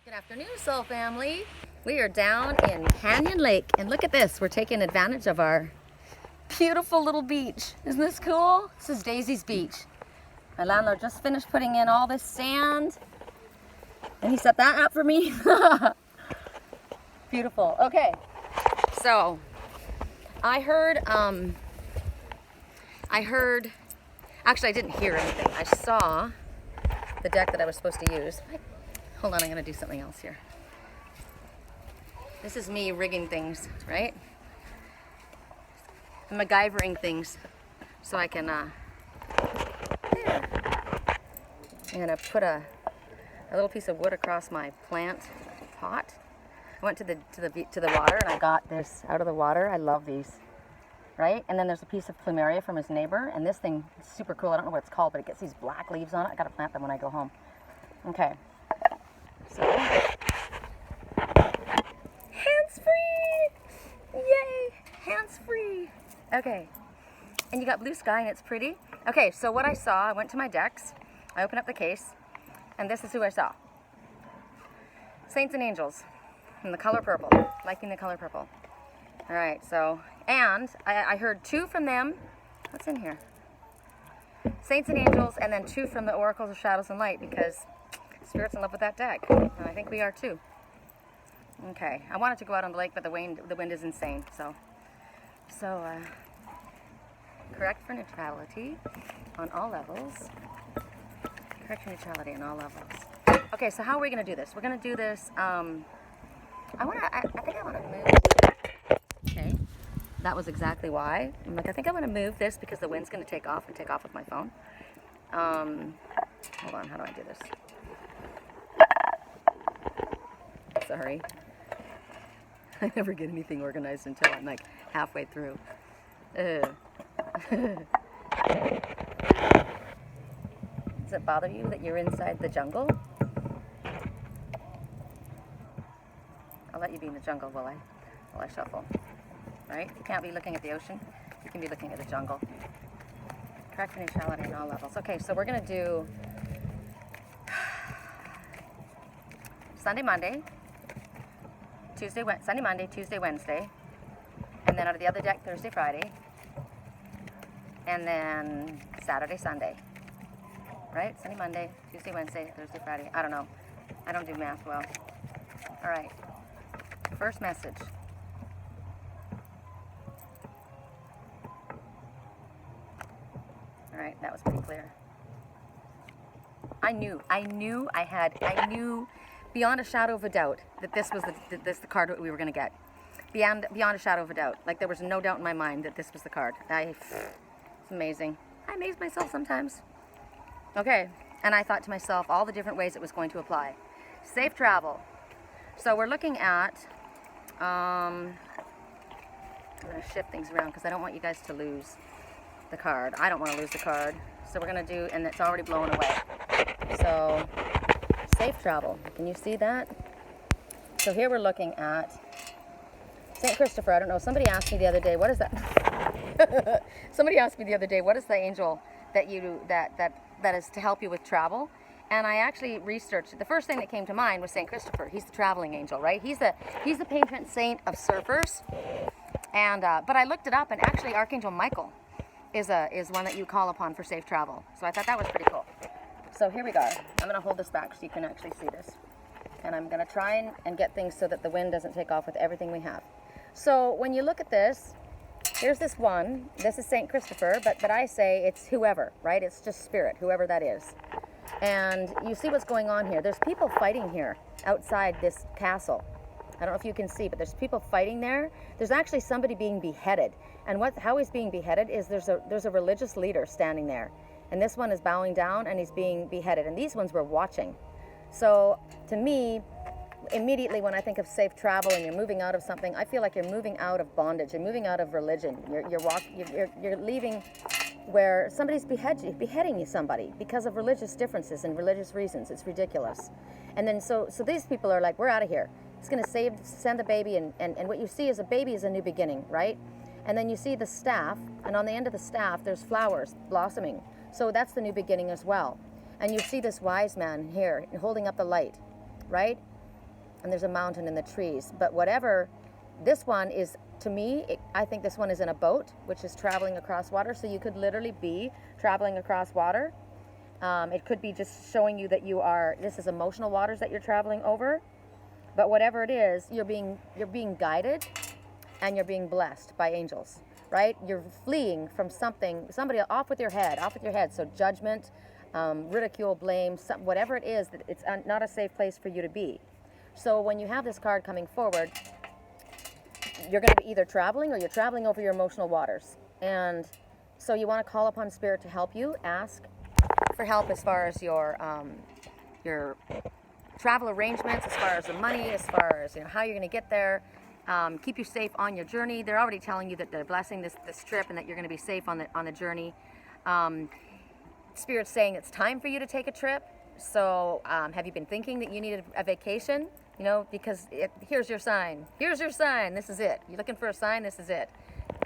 Good afternoon, Soul Family. We are down in Canyon Lake, and look at this. We're taking advantage of our beautiful little beach. Isn't this cool? This is Daisy's beach. My landlord just finished putting in all this sand, and he set that up for me. Beautiful. Okay, so I heard, actually I didn't hear anything. I saw the deck that I was supposed to use. Hold on, I'm gonna do something else here. This is me rigging things, right? I'm MacGyvering things so I can, there. I'm gonna put a little piece of wood across my plant pot. I went to the water and I got this out of the water. I love these, right? And then there's a piece of plumeria from his neighbor, and this thing is super cool. I don't know what it's called, but it gets these black leaves on it. I gotta plant them when I go home. Okay. So, hands-free! Yay! Hands-free! Okay. And you got blue sky and it's pretty. Okay, so what I saw, I went to my decks, I opened up the case, and this is who I saw. Saints and angels in the color purple, liking the color purple. All right, so, and I heard 2 from them. What's in here? Saints and angels, and then 2 from the oracles of shadows and light, because Spirit's in love with that deck, and I think we are too. Okay, I wanted to go out on the lake, but the wind is insane. So, correct for neutrality on all levels. Correct for neutrality on all levels. Okay, so how are we gonna do this? We're gonna do this. I think I wanna move. Okay, that was exactly why. I'm like, I think I wanna move this because the wind's gonna take off with my phone. Hold on, how do I do this? Sorry. I never get anything organized until I'm like halfway through. Does it bother you that you're inside the jungle? I'll let you be in the jungle while I shuffle. Right? You can't be looking at the ocean. You can be looking at the jungle. Correct for neutrality on all levels. Okay, so we're gonna do Sunday, Monday. Sunday, Monday, Tuesday, Wednesday, and then out of the other deck, Thursday, Friday, and then Saturday, Sunday, right? Sunday, Monday, Tuesday, Wednesday, Thursday, Friday. I don't know. I don't do math well. All right. First message. All right, that was pretty clear. I knew beyond a shadow of a doubt that this was the card that we were going to get. Beyond a shadow of a doubt. Like, there was no doubt in my mind that this was the card. It's amazing. I amaze myself sometimes. Okay, and I thought to myself all the different ways it was going to apply. Safe travel. So we're looking at, I'm going to shift things around because I don't want you guys to lose the card. I don't want to lose the card. So we're going to do, and it's already blown away. So, safe travel. Can you see that? So here we're looking at St. Christopher. I don't know. Somebody asked me the other day, what is that? Somebody asked me the other day, what is the angel that is to help you with travel? And I actually researched. The first thing that came to mind was St. Christopher. He's the traveling angel, right? He's the patron saint of surfers. And but I looked it up, and actually Archangel Michael is one that you call upon for safe travel. So I thought that was pretty cool. So here we go. I'm going to hold this back so you can actually see this. And I'm going to try and get things so that the wind doesn't take off with everything we have. So when you look at this, here's this one. This is St. Christopher, but I say it's whoever, right? It's just spirit, whoever that is. And you see what's going on here. There's people fighting here outside this castle. I don't know if you can see, but there's people fighting there. There's actually somebody being beheaded. And how he's being beheaded is there's a religious leader standing there. And this one is bowing down and he's being beheaded. And these ones were watching. So to me, immediately when I think of safe travel and you're moving out of something, I feel like you're moving out of bondage. You're moving out of religion. You're leaving where somebody's beheading you somebody because of religious differences and religious reasons. It's ridiculous. And then so these people are like, we're out of here. It's going to send the baby. And what you see is a baby is a new beginning, right? And then you see the staff, and on the end of the staff, there's flowers blossoming. So that's the new beginning as well. And you see this wise man here holding up the light, right? and there's a mountain in the trees. But whatever, this one is, to me, I think this one is in a boat, which is traveling across water. So you could literally be traveling across water. It could be just showing you that this is emotional waters that you're traveling over. But whatever it is, you're being guided, and you're being blessed by angels, right? You're fleeing from somebody off with your head. So judgment, ridicule, blame, whatever it is, that it's not a safe place for you to be. So when you have this card coming forward, you're going to be either traveling or you're traveling over your emotional waters. And so you want to call upon Spirit to help you. Ask for help as far as your travel arrangements, as far as the money, as far as how you're going to get there. Keep you safe on your journey. They're already telling you that they're blessing this trip and that you're going to be safe on the journey. Spirit's saying it's time for you to take a trip. So have you been thinking that you needed a vacation? Because here's your sign. Here's your sign. This is it. You're looking for a sign. This is it.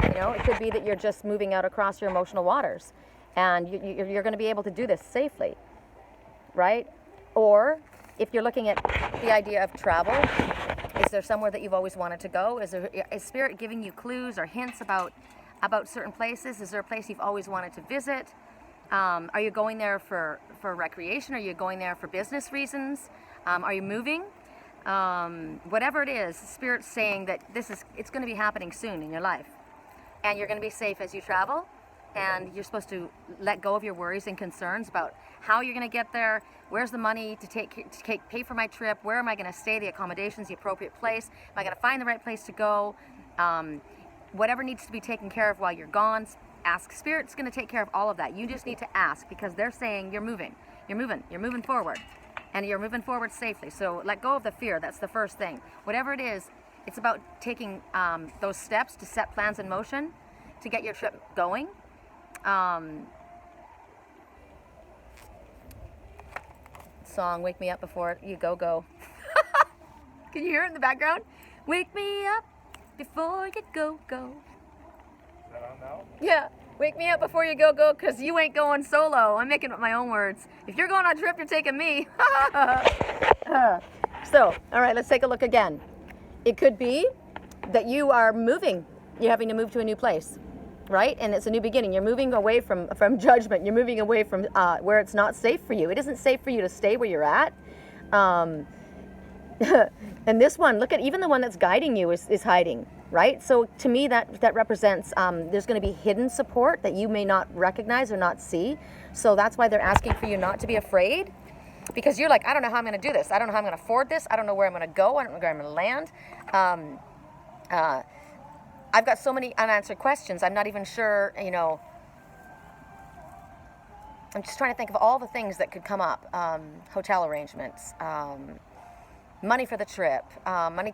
It could be that you're just moving out across your emotional waters, and you're going to be able to do this safely, right? Or if you're looking at the idea of travel, is there somewhere that you've always wanted to go? Is Spirit giving you clues or hints about certain places? Is there a place you've always wanted to visit? Are you going there for recreation? Are you going there for business reasons? Are you moving? Whatever it is, Spirit's saying that it's going to be happening soon in your life. And you're going to be safe as you travel. And you're supposed to let go of your worries and concerns about how you're going to get there. Where's the money to pay for my trip? Where am I going to stay? The accommodations, the appropriate place. Am I going to find the right place to go? Whatever needs to be taken care of while you're gone, ask. Spirit's going to take care of all of that. You just need to ask, because they're saying you're moving. You're moving forward. And you're moving forward safely. So let go of the fear. That's the first thing. Whatever it is, it's about taking those steps to set plans in motion to get your trip going. Song, Wake Me Up Before You Go. Can you hear it in the background? Wake me up before you go. Is that on now? Yeah. Wake me up before you go, because you ain't going solo. I'm making up my own words. If you're going on a trip, you're taking me. So, all right, let's take a look again. It could be that you are moving. You're having to move to a new place, right? And it's a new beginning. You're moving away from judgment. You're moving away from where it's not safe for you. It isn't safe for you to stay where you're at. And this one, look at, even the one that's guiding you is hiding, right? So to me, that represents there's going to be hidden support that you may not recognize or not see. So that's why they're asking for you not to be afraid, because you're like, I don't know how I'm going to do this. I don't know how I'm going to afford this. I don't know where I'm going to go. I don't know where I'm going to land. I've got so many unanswered questions. I'm not even sure, I'm just trying to think of all the things that could come up. Hotel arrangements, money for the trip, money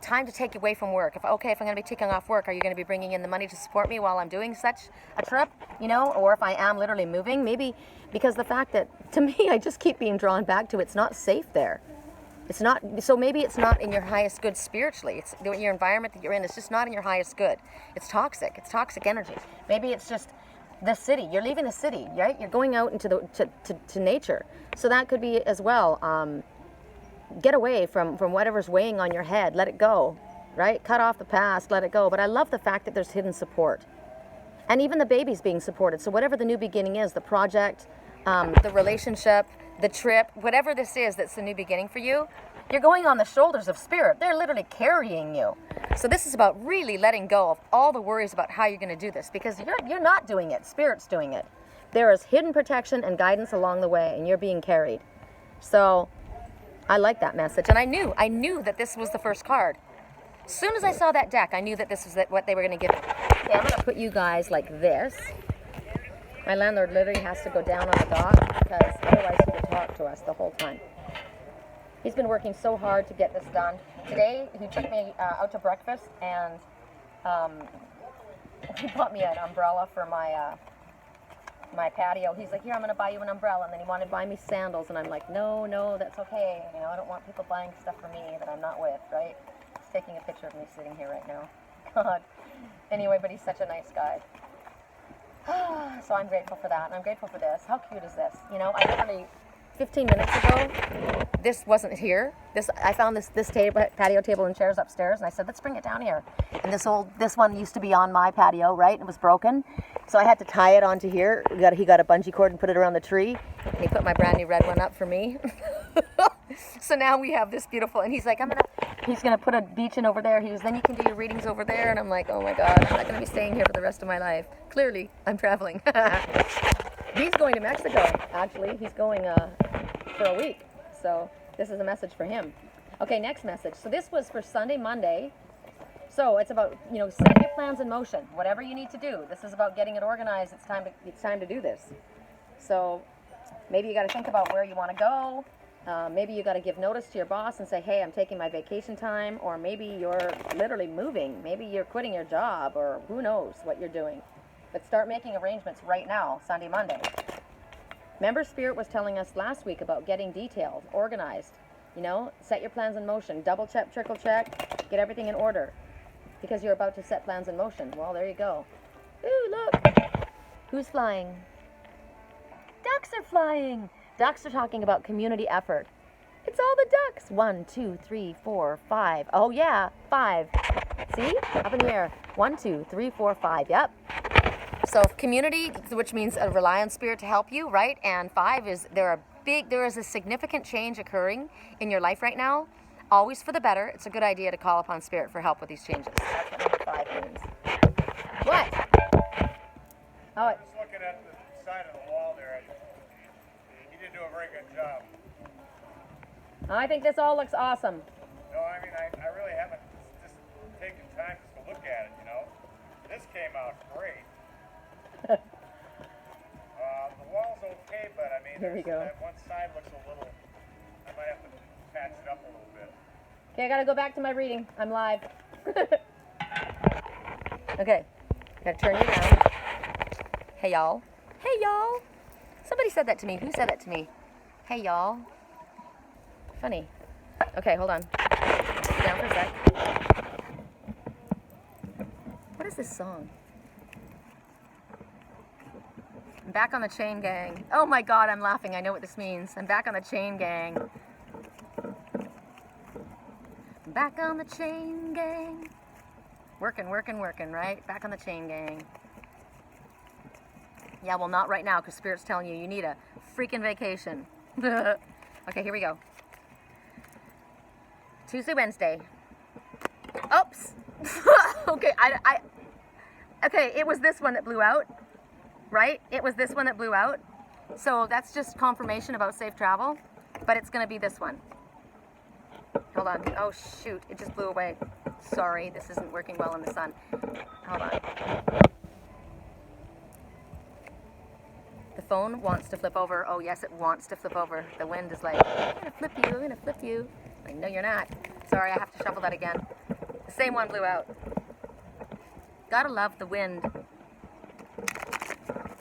time to take away from work. If I'm going to be taking off work, are you going to be bringing in the money to support me while I'm doing such a trip? Or if I am literally moving, maybe, because the fact that, to me, I just keep being drawn back to it's not safe there. It's not, so maybe it's not in your highest good spiritually. It's your environment that you're in. It's just not in your highest good. It's toxic. It's toxic energy. Maybe it's just the city. You're leaving the city, right? You're going out into to nature. So that could be as well. Get away from whatever's weighing on your head. Let it go, right? Cut off the past. Let it go. But I love the fact that there's hidden support, and even the baby's being supported. So whatever the new beginning is, the project, the relationship, the trip, whatever this is that's the new beginning for you, you're going on the shoulders of Spirit. They're literally carrying you. So this is about really letting go of all the worries about how you're going to do this, because you're not doing it. Spirit's doing it. There is hidden protection and guidance along the way, and you're being carried. So I like that message, and I knew that this was the first card. As soon as I saw that deck, I knew that this was what they were going to give me. Okay, I'm going to put you guys like this. My landlord literally has to go down on the dock, because otherwise he would talk to us the whole time. He's been working so hard to get this done. Today, he took me out to breakfast, and he bought me an umbrella for my patio. He's like, here, I'm going to buy you an umbrella. And then he wanted to buy me sandals, and I'm like, no, that's okay. I don't want people buying stuff for me that I'm not with, right? He's taking a picture of me sitting here right now. God. Anyway, but he's such a nice guy. So I'm grateful for that, and I'm grateful for this. How cute is this? I literally, 15 minutes ago, this wasn't here. I found this table, patio table and chairs upstairs, and I said, let's bring it down here. And this one used to be on my patio, right? It was broken, so I had to tie it onto here. He got a bungee cord and put it around the tree, and he put my brand new red one up for me. So now we have this beautiful, and he's like, he's gonna put a beach in over there. He goes, then you can do your readings over there, and I'm like, oh my God, I'm not gonna be staying here for the rest of my life. Clearly, I'm traveling. He's going to Mexico, actually. He's going for a week. So this is a message for him. Okay, next message. So this was for Sunday, Monday. So it's about, setting your plans in motion. Whatever you need to do. This is about getting it organized. It's time to do this. So maybe you got to think about where you want to go. Maybe you got to give notice to your boss and say, hey, I'm taking my vacation time. Or maybe you're literally moving. Maybe you're quitting your job, or who knows what you're doing. But start making arrangements right now, Sunday, Monday. Remember, Spirit was telling us last week about getting detailed, organized. Set your plans in motion. Double check, trickle check, get everything in order. Because you're about to set plans in motion. Well, there you go. Ooh, look. Who's flying? Ducks are flying. Ducks are talking about community effort. It's all the ducks. 1, 2, 3, 4, 5. Oh, yeah, 5. See? Up in the air. 1, 2, 3, 4, 5. Yep. So community, which means rely on Spirit to help you, right? And 5 is there is a significant change occurring in your life right now, always for the better. It's a good idea to call upon Spirit for help with these changes. That's what number 5 means. What? Oh, I'm just looking at the side of the wall there. You didn't do a very good job. I think this all looks awesome. No, I mean, I really haven't just taken time just to look at it, This came out great. The wall's okay, but I mean, Here we go. That one side looks a little, I might have to patch it up a little bit. Okay, I gotta go back to my reading. I'm live. Okay, gotta turn you around. Hey, y'all. Hey, y'all. Somebody said that to me. Who said that to me? Hey, y'all. Funny. Okay, hold on. Sit down for a sec. What is this song? I'm back on the chain gang. Oh my God, I'm laughing. I know what this means. I'm back on the chain gang. Back on the chain gang. Working, right? Back on the chain gang. Yeah, well, not right now, because Spirit's telling you need a freaking vacation. Okay, here we go. Tuesday, Wednesday. Oops. Okay, okay, it was this one that blew out. Right? It was this one that blew out. So that's just confirmation about safe travel. But it's going to be this one. Hold on. Oh, shoot. It just blew away. Sorry. This isn't working well in the sun. Hold on. The phone wants to flip over. Oh, yes, it wants to flip over. The wind is like, I'm going to flip you. I'm going to flip you. Like, no, you're not. Sorry, I have to shuffle that again. The same one blew out. Gotta love the wind.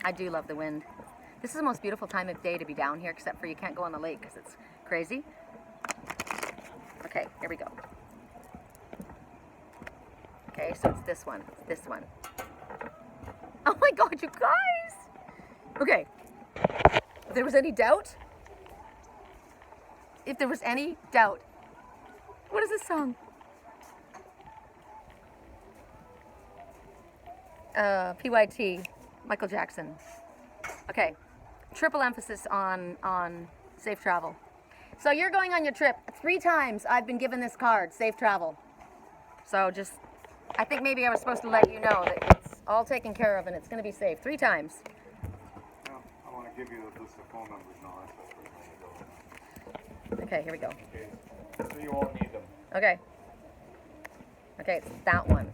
I do love the wind. This is the most beautiful time of day to be down here, except for you can't go on the lake because it's crazy. Okay, here we go. Okay, so it's this one. It's this one. Oh my God, you guys! Okay. If there was any doubt, what is this song? PYT. Michael Jackson. Okay, triple emphasis on safe travel. So you're going on your trip 3 times. I've been given this card, safe travel. So I think maybe I was supposed to let you know that it's all taken care of and it's going to be safe 3 times. Well, I want to give you a list of phone numbers and all that stuff. Okay, here we go. Okay, so you won't need them. Okay. Okay, it's that one.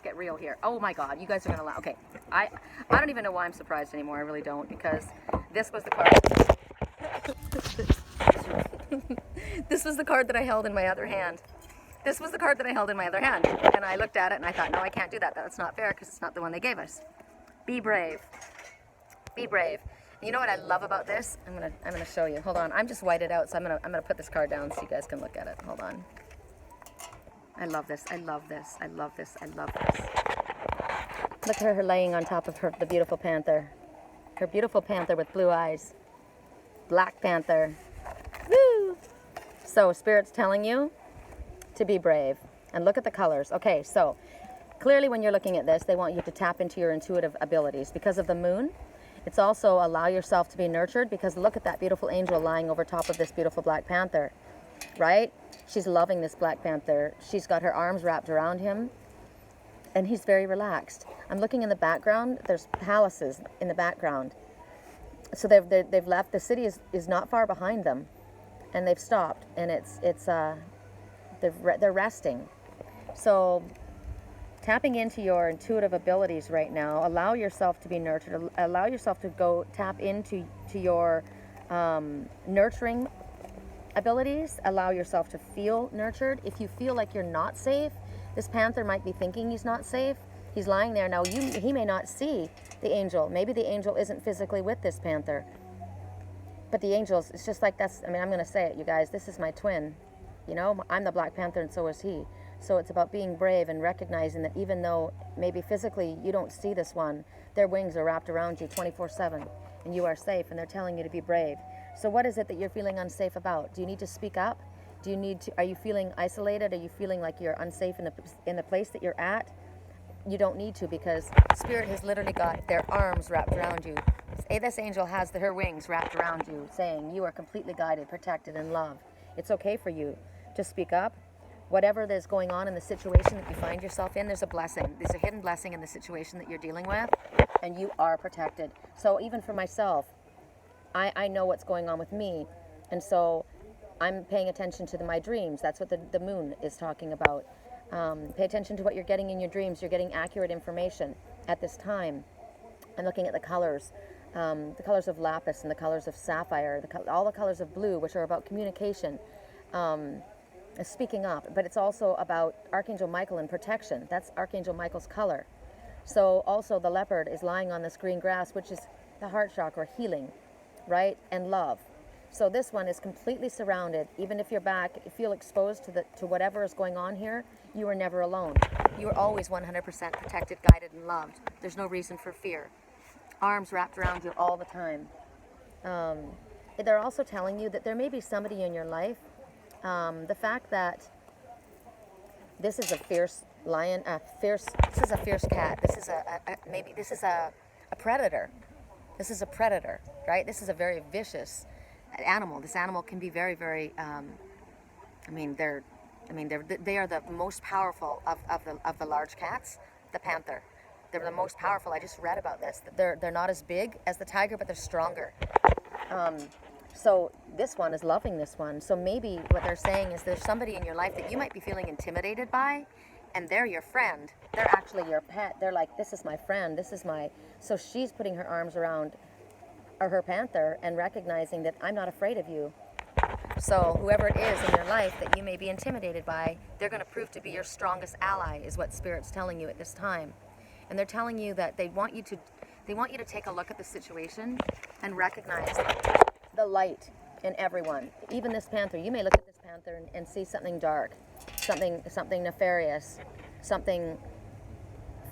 Get real here. Oh my God, you guys are gonna laugh. Okay, I don't even know why I'm surprised anymore. I really don't, because this was the card. This was the card that I held in my other hand. This was the card that I held in my other hand, and I looked at it and I thought, no, I can't do that. That's not fair because it's not the one they gave us. Be brave. Be brave. And you know what I love about this? I'm gonna show you. Hold on. I'm just whited out, so I'm gonna put this card down so you guys can look at it. Hold on. I love this. I love this. I love this. I love this. Look at her laying on top of the beautiful panther. Her beautiful panther with blue eyes. Black panther. Woo! So Spirit's telling you to be brave. And look at the colors. Okay, so clearly when you're looking at this, they want you to tap into your intuitive abilities. Because of the moon, it's also allow yourself to be nurtured, because look at that beautiful angel lying over top of this beautiful Black Panther, right? She's loving this Black Panther. She's got her arms wrapped around him, and he's very relaxed. I'm looking in the background. There's palaces in the background. So they've left. The city is not far behind them, and they've stopped, and they're resting. So tapping into your intuitive abilities right now, allow yourself to be nurtured, allow yourself to go tap into your nurturing abilities, allow yourself to feel nurtured. If you feel like you're not safe, this panther might be thinking he's not safe. He's lying there now. He may not see the angel. Maybe the angel isn't physically with this panther, but the angels, it's just like I'm going to say it, you guys, this is my twin. You know, I'm the Black Panther and so is he. So it's about being brave and recognizing that even though maybe physically you don't see this one, their wings are wrapped around you 24/7 and you are safe, and they're telling you to be brave. So what is it that you're feeling unsafe about? Do you need to speak up? Are you feeling isolated? Are you feeling like you're unsafe in the place that you're at? You don't need to, because Spirit has literally got their arms wrapped around you. This angel has her wings wrapped around you, saying you are completely guided, protected, and loved. It's okay for you to speak up. Whatever is going on in the situation that you find yourself in, there's a blessing. There's a hidden blessing in the situation that you're dealing with, and you are protected. So even for myself, I know what's going on with me, and so I'm paying attention to my dreams. That's what the moon is talking about. Pay attention to what you're getting in your dreams. You're getting accurate information at this time. I'm looking at the colors of lapis and the colors of sapphire, all the colors of blue, which are about communication, speaking up. But it's also about Archangel Michael and protection. That's Archangel Michael's color. So also the leopard is lying on this green grass, which is the heart chakra, healing, right, and love. So this one is completely surrounded. Even if you're back, feel exposed to whatever is going on here, you are never alone. You are always 100% protected, guided, and loved. There's no reason for fear. Arms wrapped around you all the time. They're also telling you that there may be somebody in your life. The fact that this is a fierce lion, this is a fierce cat. This is a predator. This is a predator, right? This is a very vicious animal. This animal can be very, very. They are the most powerful of the large cats. The panther, they're the most powerful. I just read about this. They're not as big as the tiger, but they're stronger. So this one is loving this one. So maybe what they're saying is there's somebody in your life that you might be feeling intimidated by, and they're your friend. They're actually your pet. They're like, this is my friend. So she's putting her arms around her panther and recognizing that I'm not afraid of you. So whoever it is in your life that you may be intimidated by, they're going to prove to be your strongest ally, is what Spirit's telling you at this time. And they're telling you that they want you to take a look at the situation and recognize the light in everyone. Even this panther, you may look at this panther and see something dark, something nefarious, something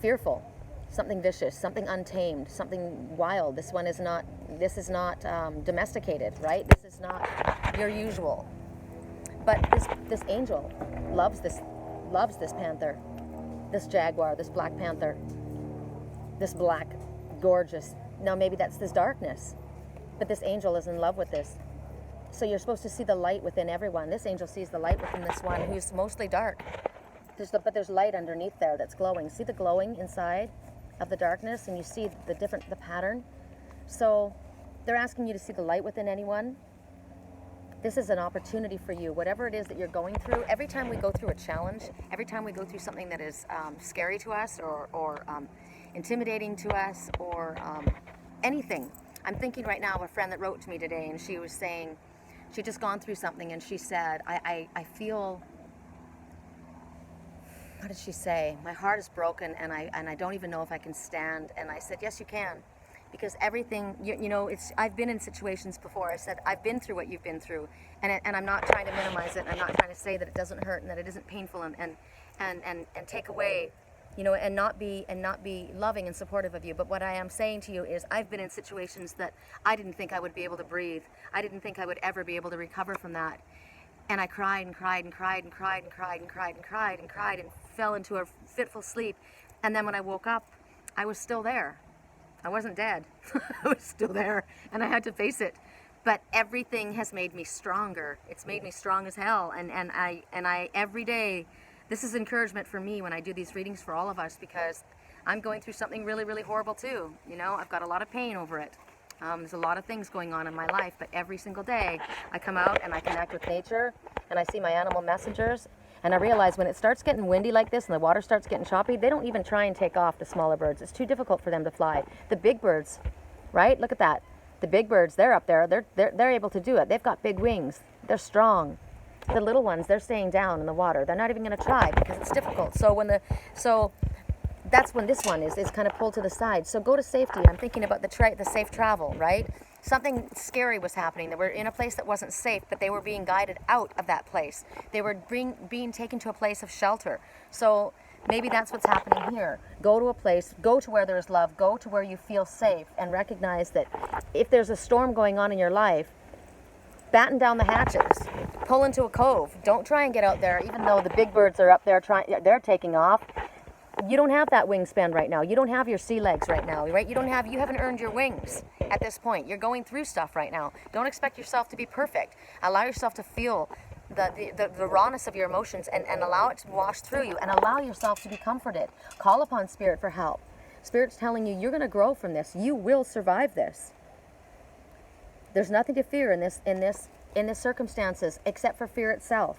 fearful, something vicious, something untamed, something wild. This is not domesticated, right? This is not your usual. But this angel loves this panther, this jaguar, this Black Panther, this black, gorgeous. Now maybe that's this darkness, but this angel is in love with this. So you're supposed to see the light within everyone. This angel sees the light within this one who's mostly dark. But there's light underneath there that's glowing. See the glowing inside of the darkness, and you see the pattern. So they're asking you to see the light within anyone. This is an opportunity for you, whatever it is that you're going through. Every time we go through a challenge, every time we go through something that is scary to us or intimidating to us or anything. I'm thinking right now of a friend that wrote to me today, and she was saying she'd just gone through something, and she said, I feel, what did she say? My heart is broken, and I don't even know if I can stand. And I said, yes, you can. Because everything, I've been in situations before. I said, I've been through what you've been through. And I'm not trying to minimize it. I'm not trying to say that it doesn't hurt and that it isn't painful and take away, and not be loving and supportive of you. But what I am saying to you is I've been in situations that I didn't think I would be able to breathe. I didn't think I would ever be able to recover from that. And I cried and cried and cried and cried and cried and cried and cried and cried and fell into a fitful sleep. And then when I woke up, I was still there. I wasn't dead. I was still there, and I had to face it. But everything has made me stronger. It's made me strong as hell. And I every day, this is encouragement for me when I do these readings for all of us, because I'm going through something really, really horrible too. You know, I've got a lot of pain over it. There's a lot of things going on in my life, but every single day I come out and I connect with nature, and I see my animal messengers, and I realize when it starts getting windy like this and the water starts getting choppy, they don't even try and take off, the smaller birds. It's too difficult for them to fly. The big birds, right? Look at that. The big birds, they're up there. They're able to do it. They've got big wings. They're strong. The little ones, they're staying down in the water. They're not even going to try because it's difficult. So that's when this one is kind of pulled to the side. So go to safety. I'm thinking about the safe travel, right? Something scary was happening. They were in a place that wasn't safe, but they were being guided out of that place. They were being taken to a place of shelter. So maybe that's what's happening here. Go to a place, go to where there's love, go to where you feel safe, and recognize that if there's a storm going on in your life, batten down the hatches, pull into a cove. Don't try and get out there, even though the big birds are up there they're taking off. You don't have that wingspan right now. You don't have your sea legs right now, right? You haven't earned your wings at this point. You're going through stuff right now. Don't expect yourself to be perfect. Allow yourself to feel the rawness of your emotions and allow it to wash through you, and allow yourself to be comforted. Call upon Spirit for help. Spirit's telling you, you're going to grow from this. You will survive this. There's nothing to fear in this circumstances except for fear itself.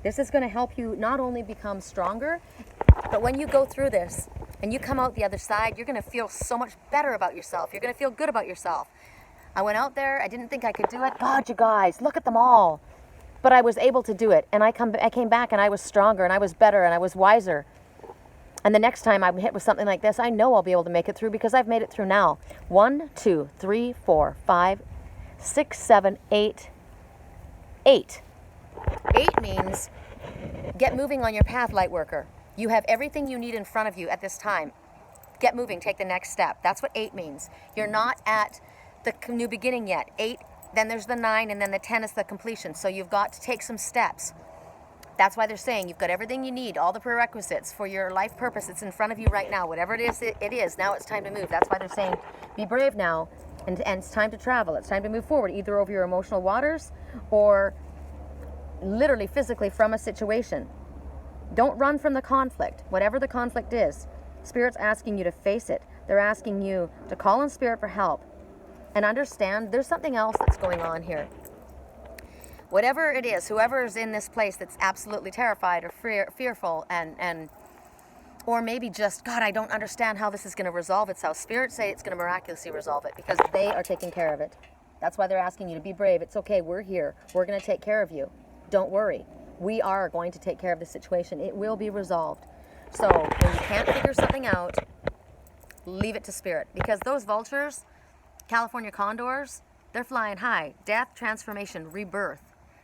This is going to help you not only become stronger, but when you go through this and you come out the other side, you're going to feel so much better about yourself. You're going to feel good about yourself. I went out there. I didn't think I could do it. God, you guys, look at them all. But I was able to do it. And I came back and I was stronger and I was better and I was wiser. And the next time I'm hit with something like this, I know I'll be able to make it through because I've made it through now. 1, 2, 3, 4, 5, 6, 7, 8. 8. 8 means get moving on your path, light worker. You have everything you need in front of you at this time. Get moving, take the next step. That's what 8 means. You're not at the new beginning yet. 8, then there's the 9, and then the 10 is the completion. So you've got to take some steps. That's why they're saying you've got everything you need, all the prerequisites for your life purpose. It's in front of you right now. Whatever it is, it is. Now it's time to move. That's why they're saying be brave now, and it's time to travel. It's time to move forward, either over your emotional waters or literally physically from a situation. Don't run from the conflict, whatever the conflict is. Spirit's asking you to face it. They're asking you to call on Spirit for help and understand there's something else that's going on here. Whatever it is, whoever is in this place that's absolutely terrified or fearful and or maybe just, God, I don't understand how this is going to resolve itself. Spirit say it's going to miraculously resolve it because they are taking care of it. That's why they're asking you to be brave. It's okay. We're here. We're going to take care of you. Don't worry. We are going to take care of the situation. It will be resolved. So when you can't figure something out, leave it to Spirit. Because those vultures, California condors, they're flying high. Death, transformation, rebirth.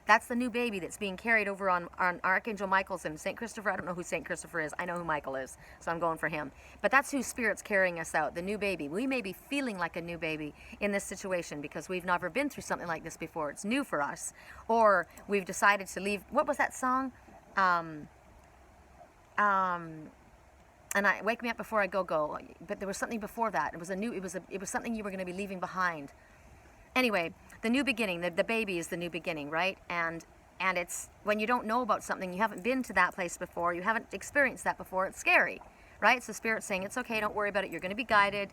That's the new baby that's being carried over on Archangel Michael's and St. Christopher. I don't know who St. Christopher is. I know who Michael is, so I'm going for him. But that's who Spirit's carrying us out, the new baby. We may be feeling like a new baby in this situation because we've never been through something like this before. It's new for us. Or we've decided to leave. What was that song? And I wake me up before I go. But there was something before that. It was something you were going to be leaving behind. Anyway, the new beginning, the baby is the new beginning, right? And it's when you don't know about something, you haven't been to that place before, you haven't experienced that before, it's scary, right? So Spirit's saying, it's okay, don't worry about it. You're going to be guided.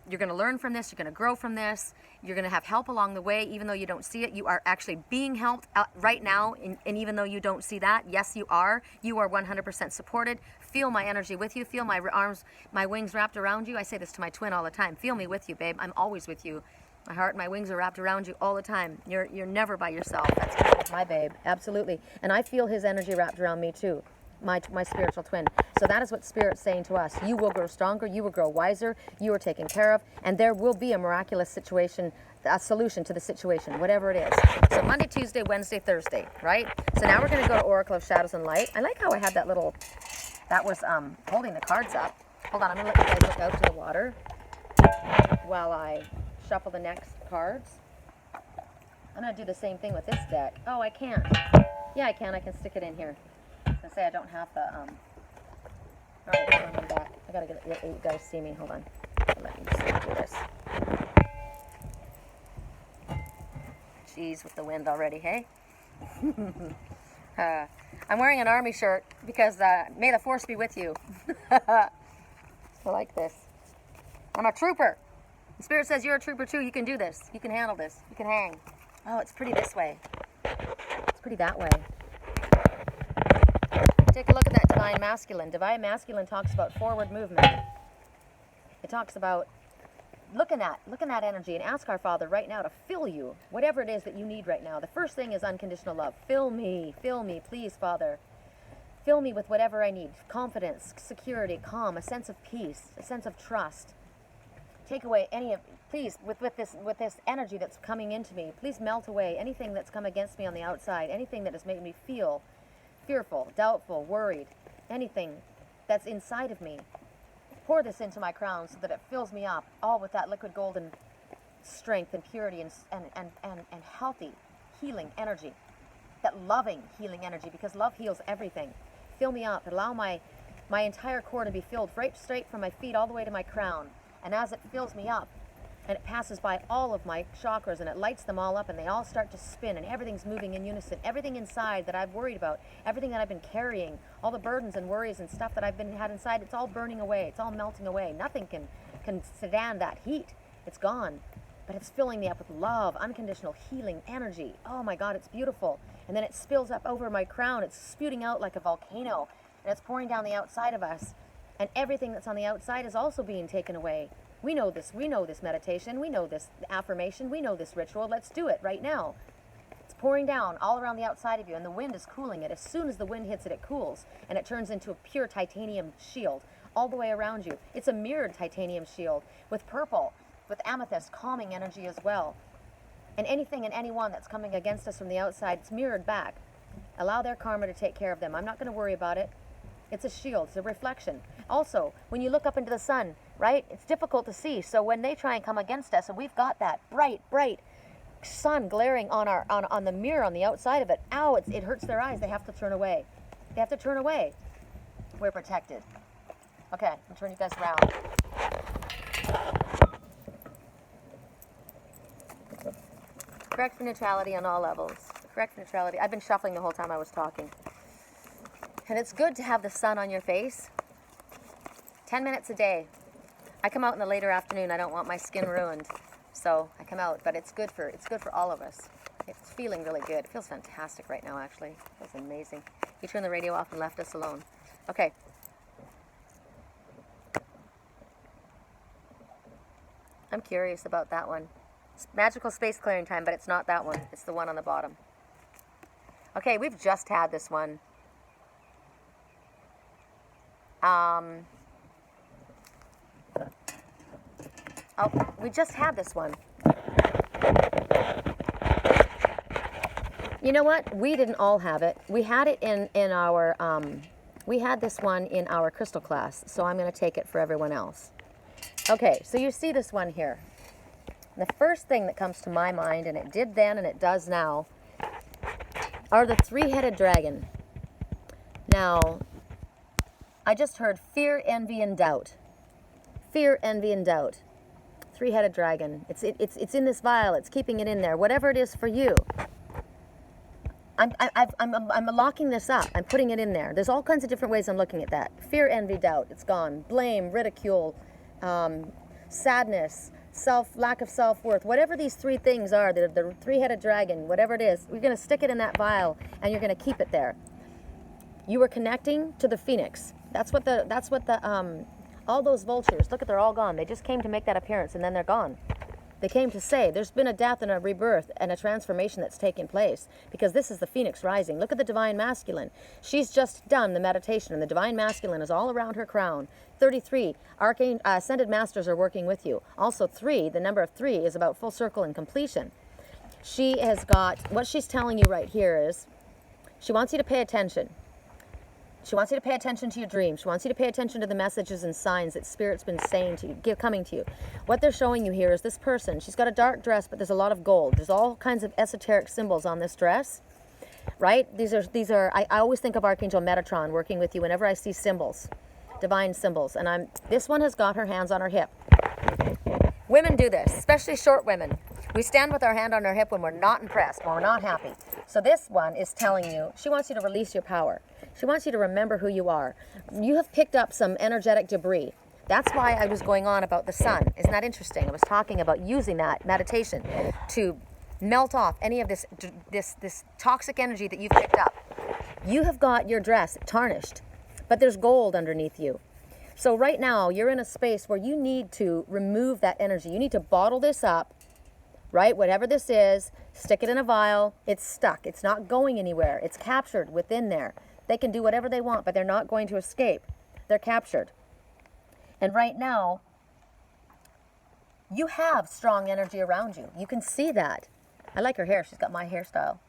You're going to learn from this. You're going to grow from this. You're going to have help along the way, even though you don't see it. You are actually being helped right now, and even though you don't see that, yes, you are. You are 100% supported. Feel my energy with you. Feel my arms, my wings wrapped around you. I say this to my twin all the time. Feel me with you, babe. I'm always with you. My heart and my wings are wrapped around you all the time. You're never by yourself. That's my babe. Absolutely. And I feel his energy wrapped around me too. My spiritual twin. So that is what Spirit's saying to us. You will grow stronger. You will grow wiser. You are taken care of. And there will be a miraculous situation, a solution to the situation, whatever it is. So Monday, Tuesday, Wednesday, Thursday, right? So now we're going to go to Oracle of Shadows and Light. I like how I had that little, that was holding the cards up. Hold on, I'm going to let you guys look out to the water while I shuffle the next cards. I'm going to do the same thing with this deck. Oh, I can't. Yeah, I can. I can stick it in here. I was going to say I don't have the, Alright, I'm back. I got to get it. You guys see me. Hold on. Let me just do this. Jeez, with the wind already, hey? I'm wearing an army shirt because may the force be with you. I like this. I'm a trooper. The Spirit says you're a trooper too. You can do this. You can handle this. You can hang. Oh, it's pretty this way. It's pretty that way. Take a look at that Divine Masculine. Divine Masculine talks about forward movement. It talks about look in that energy and ask our Father right now to fill you, whatever it is that you need right now. The first thing is unconditional love. Fill me, please, Father. Fill me with whatever I need. Confidence, security, calm, a sense of peace, a sense of trust. Take away any of, please, with this energy that's coming into me, please melt away anything that's come against me on the outside, anything that has made me feel fearful, doubtful, worried, anything that's inside of me. Pour this into my crown so that it fills me up, all with that liquid golden strength and purity and healthy healing energy, that loving healing energy, because love heals everything. Fill me up. Allow my entire core to be filled right straight from my feet all the way to my crown. And as it fills me up, and it passes by all of my chakras, and it lights them all up, and they all start to spin, and everything's moving in unison. Everything inside that I've worried about, everything that I've been carrying, all the burdens and worries and stuff that I've had inside, it's all burning away. It's all melting away. Nothing can stand that heat. It's gone. But it's filling me up with love, unconditional healing energy. Oh my God, it's beautiful. And then it spills up over my crown. It's spewing out like a volcano, and it's pouring down the outside of us. And everything that's on the outside is also being taken away. We know this meditation, we know this affirmation, we know this ritual. Let's do it right now. It's pouring down all around the outside of you, and the wind is cooling it. As soon as the wind hits it, it cools, and it turns into a pure titanium shield all the way around you. It's a mirrored titanium shield with purple, with amethyst calming energy as well. And anything and anyone that's coming against us from the outside, it's mirrored back. Allow their karma to take care of them. I'm not going to worry about it. It's a shield, it's a reflection. Also, when you look up into the sun, right, it's difficult to see. So when they try and come against us, and we've got that bright sun glaring on the mirror on the outside of it, ow, it hurts their eyes. They have to turn away. They have to turn away. We're protected. Okay, I'll turn you guys around. Correct for neutrality on all levels. Correct for neutrality. I've been shuffling the whole time I was talking. And it's good to have the sun on your face. 10 minutes a day. I come out in the later afternoon. I don't want my skin ruined, so I come out. But it's good for all of us. It's feeling really good. It feels fantastic right now, actually. It feels amazing. You turned the radio off and left us alone. Okay. I'm curious about that one. It's magical space clearing time, but it's not that one. It's the one on the bottom. Okay, we've just had this one. Oh, we just had this one. You know what? We didn't all have it. We had it in our, we had this one in our crystal class, so I'm going to take it for everyone else. Okay, so you see this one here. The first thing that comes to my mind, and it did then and it does now, are the three-headed dragon. Now, I just heard fear, envy, and doubt. Fear, envy, and doubt. Three-headed dragon. It's in this vial. It's keeping it in there. Whatever it is for you. I'm locking this up. I'm putting it in there. There's all kinds of different ways I'm looking at that. Fear, envy, doubt. It's gone. Blame, ridicule, sadness, lack of self-worth. Whatever these three things are, the three-headed dragon, whatever it is, we're going to stick it in that vial, and you're going to keep it there. You were connecting to the phoenix. That's what all those vultures, look at, they're all gone. They just came to make that appearance, and then they're gone. They came to say there's been a death and a rebirth and a transformation that's taken place, because this is the phoenix rising. Look at the divine masculine. She's just done the meditation, and the divine masculine is all around her crown. 33 ascended masters are working with you. Also 3, the number of 3 is about full circle and completion. She has got, what she's telling you right here is, she wants you to pay attention. She wants you to pay attention to your dreams. She wants you to pay attention to the messages and signs that Spirit's been saying to you, coming to you. What they're showing you here is this person. She's got a dark dress, but there's a lot of gold. There's all kinds of esoteric symbols on this dress, right? These are. I always think of Archangel Metatron working with you whenever I see symbols, divine symbols. And this one has got her hands on her hip. Women do this, especially short women. We stand with our hand on our hip when we're not impressed, when we're not happy. So this one is telling you, she wants you to release your power. She wants you to remember who you are. You have picked up some energetic debris. That's why I was going on about the sun. Isn't that interesting? I was talking about using that meditation to melt off any of this toxic energy that you've picked up. You have got your dress tarnished, but there's gold underneath you. So right now, you're in a space where you need to remove that energy. You need to bottle this up, right? Whatever this is, stick it in a vial. It's stuck. It's not going anywhere. It's captured within there. They can do whatever they want, but they're not going to escape. They're captured. And right now, you have strong energy around you. You can see that. I like her hair. She's got my hairstyle.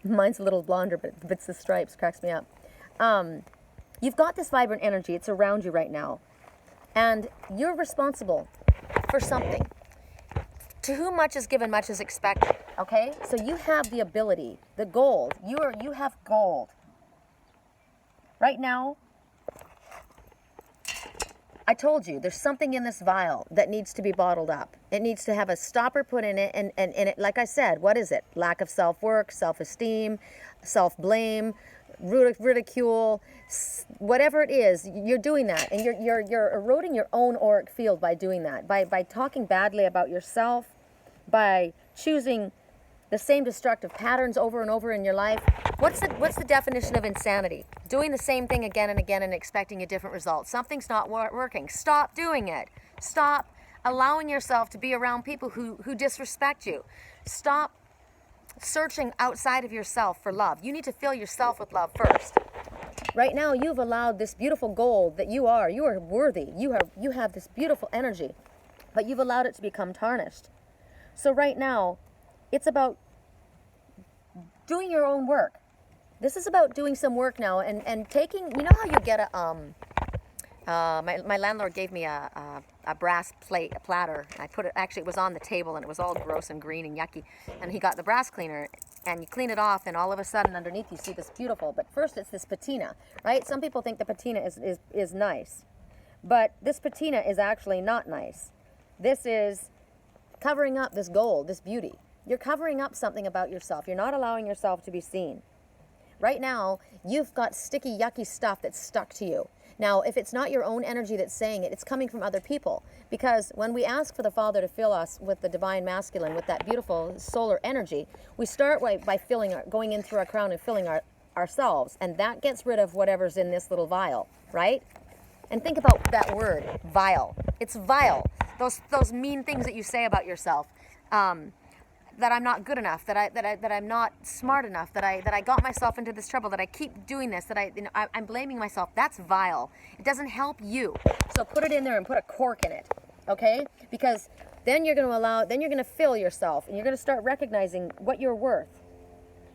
Mine's a little blonder, but it's the stripes. Cracks me up. You've got this vibrant energy. It's around you right now. And you're responsible for something. To whom much is given, much is expected. Okay? So you have the ability, the gold. You have gold. Right now, I told you, there's something in this vial that needs to be bottled up. It needs to have a stopper put in it. And it, like I said, what is it? Lack of self-work, self-esteem, self-blame, ridicule, whatever it is, you're doing that. And you're eroding your own auric field by doing that. By talking badly about yourself, by choosing the same destructive patterns over and over in your life. What's the definition of insanity? Doing the same thing again and again and expecting a different result. Something's not working. Stop doing it. Stop allowing yourself to be around people who disrespect you. Stop searching outside of yourself for love. You need to fill yourself with love first. Right now, you've allowed this beautiful gold that you are worthy. You have this beautiful energy, but you've allowed it to become tarnished. So right now, it's about doing your own work. This is about doing some work now and taking, you know how you get my landlord gave me a brass platter. I put it, actually it was on the table and it was all gross and green and yucky. And he got the brass cleaner and you clean it off and all of a sudden underneath you see this beautiful, but first it's this patina, right? Some people think the patina is nice, but this patina is actually not nice. This is covering up this gold, this beauty. You're covering up something about yourself. You're not allowing yourself to be seen. Right now, you've got sticky, yucky stuff that's stuck to you. Now, if it's not your own energy that's saying it, it's coming from other people. Because when we ask for the Father to fill us with the divine masculine, with that beautiful solar energy, we start by going in through our crown and filling ourselves. And that gets rid of whatever's in this little vial, right? And think about that word, vial. It's vile. Those mean things that you say about yourself. That I'm not good enough, that I'm not smart enough, that I got myself into this trouble, that I keep doing this, that I'm blaming myself. That's vile. It doesn't help you. So put it in there and put a cork in it, okay? Because then you're going to fill yourself and you're going to start recognizing what you're worth.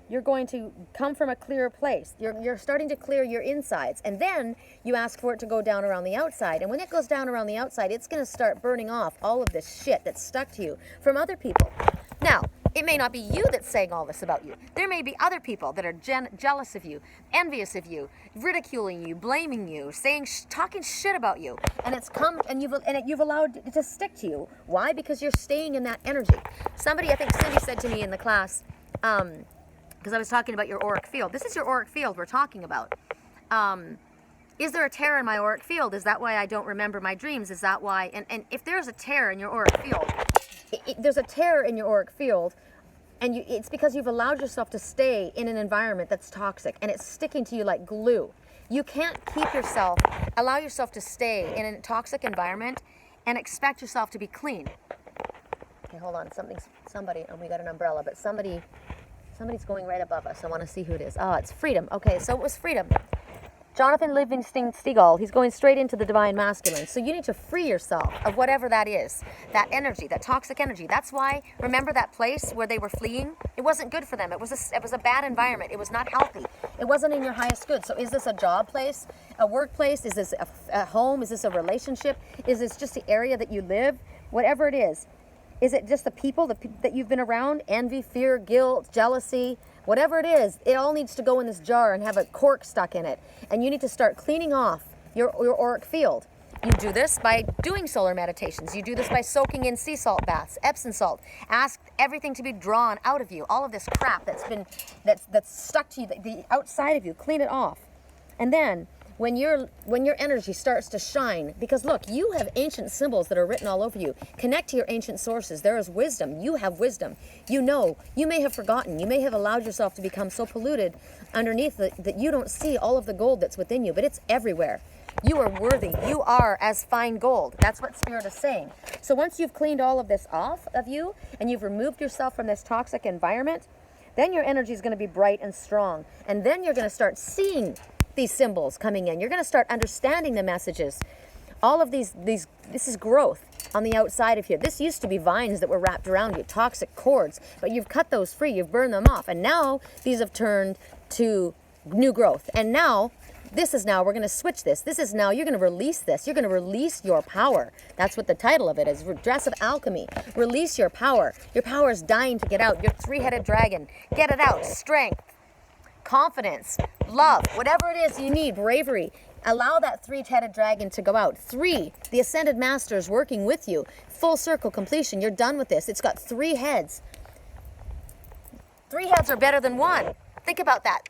You're going to come from a clearer place. You're starting to clear your insides. And then you ask for it to go down around the outside. And when it goes down around the outside, it's going to start burning off all of this shit that's stuck to you from other people. Now, it may not be you that's saying all this about you. There may be other people that are jealous of you, envious of you, ridiculing you, blaming you, talking shit about you, and it's come and you've allowed it to stick to you. Why? Because you're staying in that energy. Somebody, I think Cindy said to me in the class, because I was talking about your auric field. This is your auric field we're talking about. Is there a tear in my auric field? Is that why I don't remember my dreams? Is that why? And if there's a tear in your auric field, there's a tear in your auric field, and it's because you've allowed yourself to stay in an environment that's toxic, and it's sticking to you like glue. You can't allow yourself to stay in a toxic environment and expect yourself to be clean. Okay, hold on. Somebody, and we got an umbrella, but somebody's going right above us. I want to see who it is. Oh, it's Freedom. Okay, so it was Freedom. Jonathan Livingston Seagull, he's going straight into the divine masculine. So you need to free yourself of whatever that is, that energy, that toxic energy. That's why, remember that place where they were fleeing? It wasn't good for them. It was a bad environment. It was not healthy. It wasn't in your highest good. So is this a job place, a workplace? Is this a home? Is this a relationship? Is this just the area that you live? Whatever it is it just the people that you've been around? Envy, fear, guilt, jealousy, whatever it is, it all needs to go in this jar and have a cork stuck in it. And you need to start cleaning off your auric field. You do this by doing solar meditations. You do this by soaking in sea salt baths, Epsom salt. Ask everything to be drawn out of you. All of this crap that's stuck to you, the outside of you, clean it off. And then when your energy starts to shine, because look, you have ancient symbols that are written all over you. Connect to your ancient sources. There is wisdom. You have wisdom. You know, you may have forgotten. You may have allowed yourself to become so polluted underneath that you don't see all of the gold that's within you, but it's everywhere. You are worthy. You are as fine gold. That's what Spirit is saying. So once you've cleaned all of this off of you and you've removed yourself from this toxic environment, then your energy is going to be bright and strong. And then you're going to start seeing these symbols coming in. You're going to start understanding the messages. All of this is growth on the outside of here. This used to be vines that were wrapped around you, toxic cords, but you've cut those free, you've burned them off, and now these have turned to new growth. And now, we're going to switch this. This is now, you're going to release this. You're going to release your power. That's what the title of it is, Dress of Alchemy. Release your power. Your power is dying to get out. Your three-headed dragon. Get it out. Strength, confidence, love, whatever it is you need, bravery. Allow that three-headed dragon to go out. 3, the ascended masters working with you. Full circle completion. You're done with this. It's got 3 heads. 3 heads are better than 1. Think about that.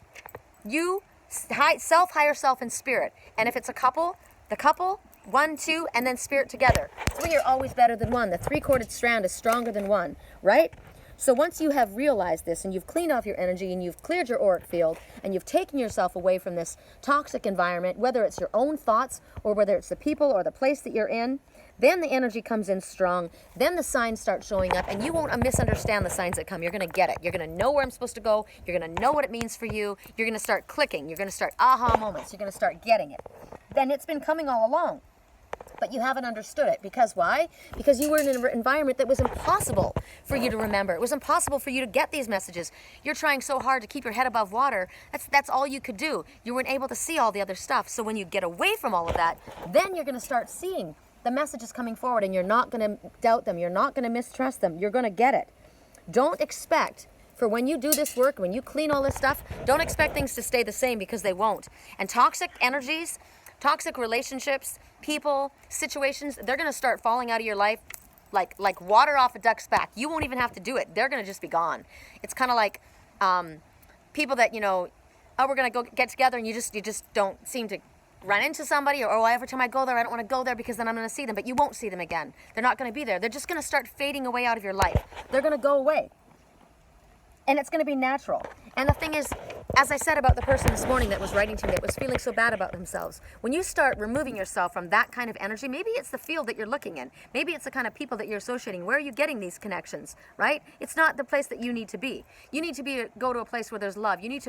You, higher self and spirit. And if it's a couple, the couple, 1, 2, and then spirit together. 3 are always better than 1. The 3-corded strand is stronger than 1, right? So once you have realized this and you've cleaned off your energy and you've cleared your auric field and you've taken yourself away from this toxic environment, whether it's your own thoughts or whether it's the people or the place that you're in, then the energy comes in strong. Then the signs start showing up and you won't misunderstand the signs that come. You're going to get it. You're going to know where I'm supposed to go. You're going to know what it means for you. You're going to start clicking. You're going to start aha moments. You're going to start getting it. Then it's been coming all along. But you haven't understood it. Because why? Because you were in an environment that was impossible for you to remember. It was impossible for you to get these messages. You're trying so hard to keep your head above water. That's all you could do. You weren't able to see all the other stuff. So when you get away from all of that, then you're going to start seeing the messages coming forward and you're not going to doubt them. You're not going to mistrust them. You're going to get it. Don't expect for when you do this work, when you clean all this stuff, don't expect things to stay the same because they won't. And toxic energies, toxic relationships, people, situations, they're going to start falling out of your life like water off a duck's back. You won't even have to do it. They're going to just be gone. It's kind of like people that, oh, we're going to go get together and you just don't seem to run into somebody or, oh, every time I go there, I don't want to go there because then I'm going to see them. But you won't see them again. They're not going to be there. They're just going to start fading away out of your life. They're going to go away. And it's going to be natural. And the thing is, as I said about the person this morning that was writing to me that was feeling so bad about themselves, when you start removing yourself from that kind of energy, maybe it's the field that you're looking in. Maybe it's the kind of people that you're associating. Where are you getting these connections, right? It's not the place that you need to be. You need to go to a place where there's love. You need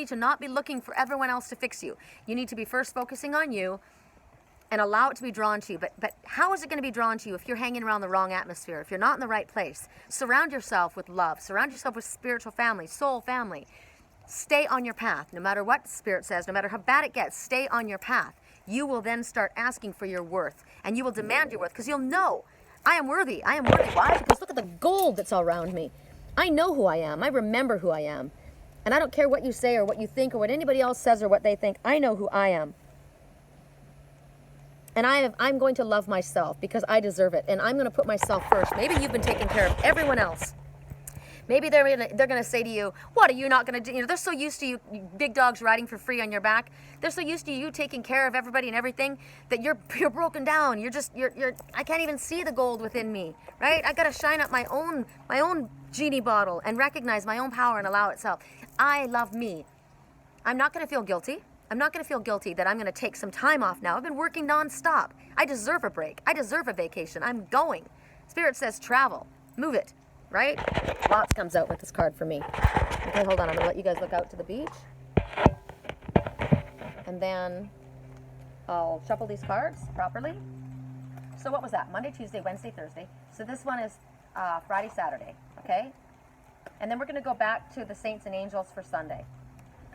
to not be looking for everyone else to fix you. You need to be first focusing on you and allow it to be drawn to you. But how is it going to be drawn to you if you're hanging around the wrong atmosphere, if you're not in the right place? Surround yourself with love. Surround yourself with spiritual family, soul family. Stay on your path. No matter what Spirit says, no matter how bad it gets, stay on your path. You will then start asking for your worth. And you will demand your worth because you'll know, I am worthy. I am worthy. Why? Because look at the gold that's all around me. I know who I am. I remember who I am. And I don't care what you say or what you think or what anybody else says or what they think. I know who I am. And I'm going to love myself because I deserve it. And I'm going to put myself first. Maybe you've been taking care of everyone else. Maybe they're going to say to you, what are you not going to do? They're so used to you big dogs riding for free on your back. They're so used to you taking care of everybody and everything that you're broken down. I can't even see the gold within me, right? I got to shine up my own genie bottle and recognize my own power and allow itself. I love me. I'm not going to feel guilty. I'm not going to feel guilty that I'm going to take some time off now. I've been working nonstop. I deserve a break. I deserve a vacation. I'm going. Spirit says travel. Move it. Right? Lots comes out with this card for me. Okay, hold on. I'm going to let you guys look out to the beach. And then I'll shuffle these cards properly. So what was that? Monday, Tuesday, Wednesday, Thursday. So this one is Friday, Saturday, okay? And then we're going to go back to the saints and angels for Sunday.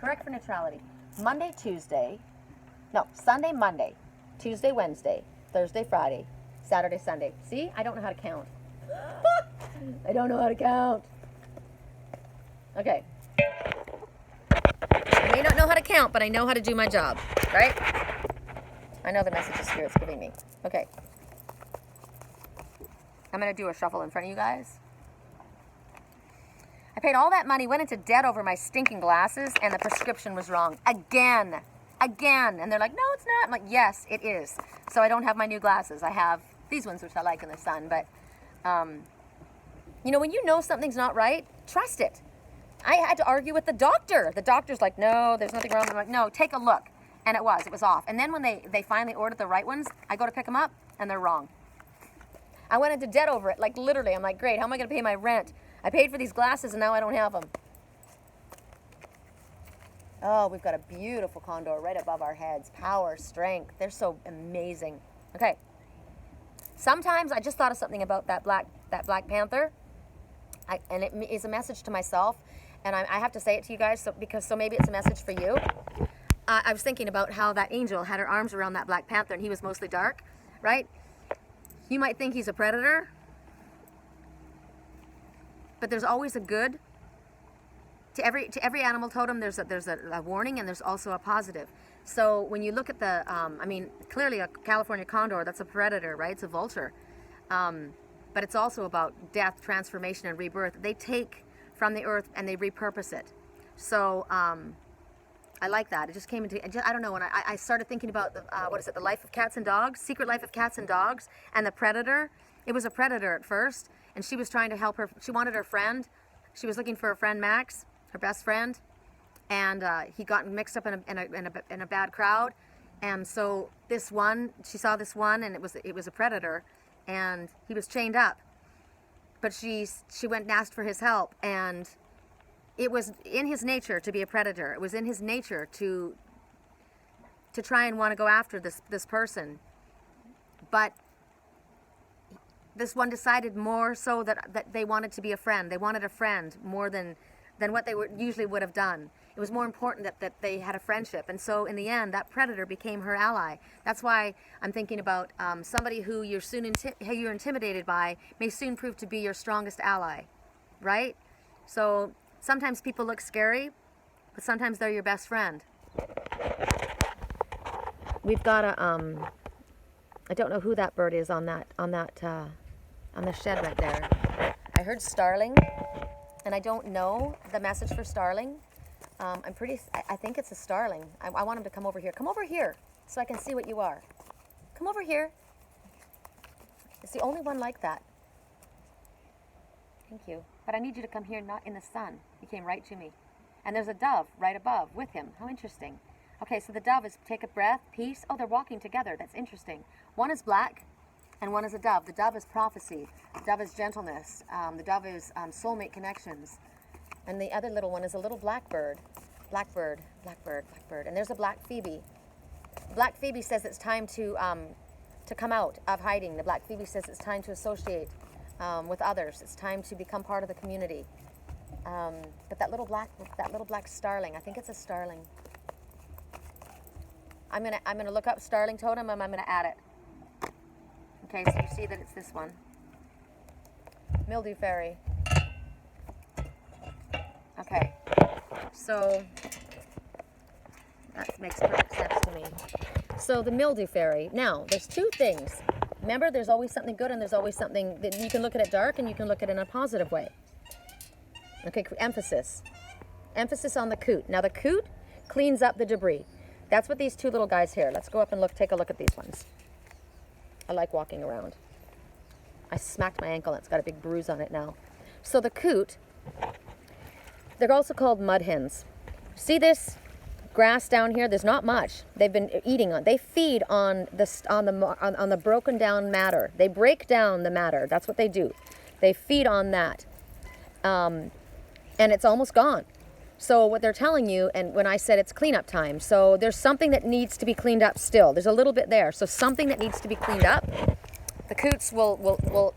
Correct for neutrality. Monday, Tuesday. No, Sunday, Monday. Tuesday, Wednesday. Thursday, Friday. Saturday, Sunday. See? I don't know how to count. I don't know how to count. Okay. I may not know how to count, but I know how to do my job, right? I know the messages Spirit's giving me. Okay. I'm going to do a shuffle in front of you guys. I paid all that money, went into debt over my stinking glasses, and the prescription was wrong. Again. And they're like, no, it's not. I'm like, yes, it is. So I don't have my new glasses. I have these ones, which I like in the sun. But, you know, when you know something's not right, trust it. I had to argue with the doctor. The doctor's like, no, there's nothing wrong. I'm like, no, take a look. And it was off. And then when they finally ordered the right ones, I go to pick them up, and they're wrong. I went into debt over it, like literally. I'm like, great, how am I going to pay my rent? I paid for these glasses, and now I don't have them. Oh, we've got a beautiful condor right above our heads. Power, strength. They're so amazing. Okay. Sometimes I just thought of something about that Black Panther, and it is a message to myself, and I have to say it to you guys, so maybe it's a message for you. I was thinking about how that angel had her arms around that Black Panther, and he was mostly dark, right? You might think he's a predator, but there's always a good. To every animal totem, there's a warning, and there's also a positive. So when you look at the, I mean, clearly a California condor, that's a predator, right? It's a vulture. But it's also about death, transformation, and rebirth. They take from the earth and they repurpose it. So I like that. It just came into, I don't know, when I started thinking about, the life of cats and dogs, secret life of cats and dogs, and the predator. It was a predator at first, and she was trying to help her. She wanted her friend. She was looking for her friend Max, her best friend, and he got mixed up in a bad crowd. And so this one, she saw this one, and it was a predator, and he was chained up. But she went and asked for his help, and it was in his nature to be a predator. It was in his nature to try and want to go after this person. But this one decided more so that they wanted to be a friend. They wanted a friend more than what they usually would have done. It was more important that they had a friendship. And so in the end, that predator became her ally. That's why I'm thinking about somebody who you're intimidated by may soon prove to be your strongest ally, right? So sometimes people look scary, but sometimes they're your best friend. We've got a, I don't know who that bird is on the shed right there. I heard starling, and I don't know the message for starling. I think it's a starling. I want him to come over here. Come over here so I can see what you are. Come over here. It's the only one like that. Thank you. But I need you to come here, not in the sun. He came right to me. And there's a dove right above with him. How interesting. Okay, so the dove is take a breath, peace. Oh, they're walking together. That's interesting. One is black and one is a dove. The dove is prophecy. The dove is gentleness. The dove is soulmate connections. And the other little one is a little blackbird. Blackbird. And there's a black phoebe. Black phoebe says it's time to come out of hiding. The black phoebe says it's time to associate with others. It's time to become part of the community. But that little black starling, I think it's a starling. I'm gonna look up Starling Totem and I'm gonna add it. Okay, so you see that it's this one. Mildew fairy. Okay, so that makes perfect sense to me. So the mildew fairy. Now, there's two things. Remember, there's always something good and there's always something that you can look at it dark and you can look at it in a positive way. Okay, emphasis. Emphasis on the coot. Now, the coot cleans up the debris. That's what these two little guys here. Let's go up and take a look at these ones. I like walking around. I smacked my ankle and it's got a big bruise on it now. So the coot, they're also called mud hens. See this grass down here? There's not much. They've been eating on. They feed on the broken down matter. They break down the matter. That's what they do. They feed on that, and it's almost gone. So what they're telling you, and when I said it's cleanup time, so there's something that needs to be cleaned up still. There's a little bit there. So something that needs to be cleaned up, the coots will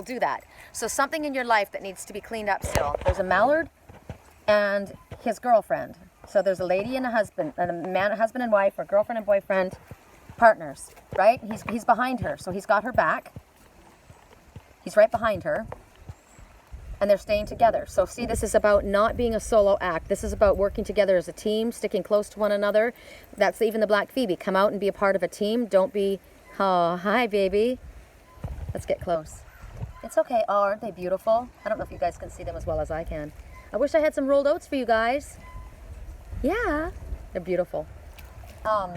do that. So something in your life that needs to be cleaned up still. There's a mallard and his girlfriend. So there's a lady and a husband, and a man, a husband and wife, or girlfriend and boyfriend, partners, right? He's behind her, so he's got her back. He's right behind her. And they're staying together. So see, this is about not being a solo act. This is about working together as a team, sticking close to one another. That's even the Black Phoebe. Come out and be a part of a team. Don't be, oh, hi, baby. Let's get close. It's okay. Oh, aren't they beautiful? I don't know if you guys can see them as well as I can. I wish I had some rolled oats for you guys. Yeah, they're beautiful. Oh,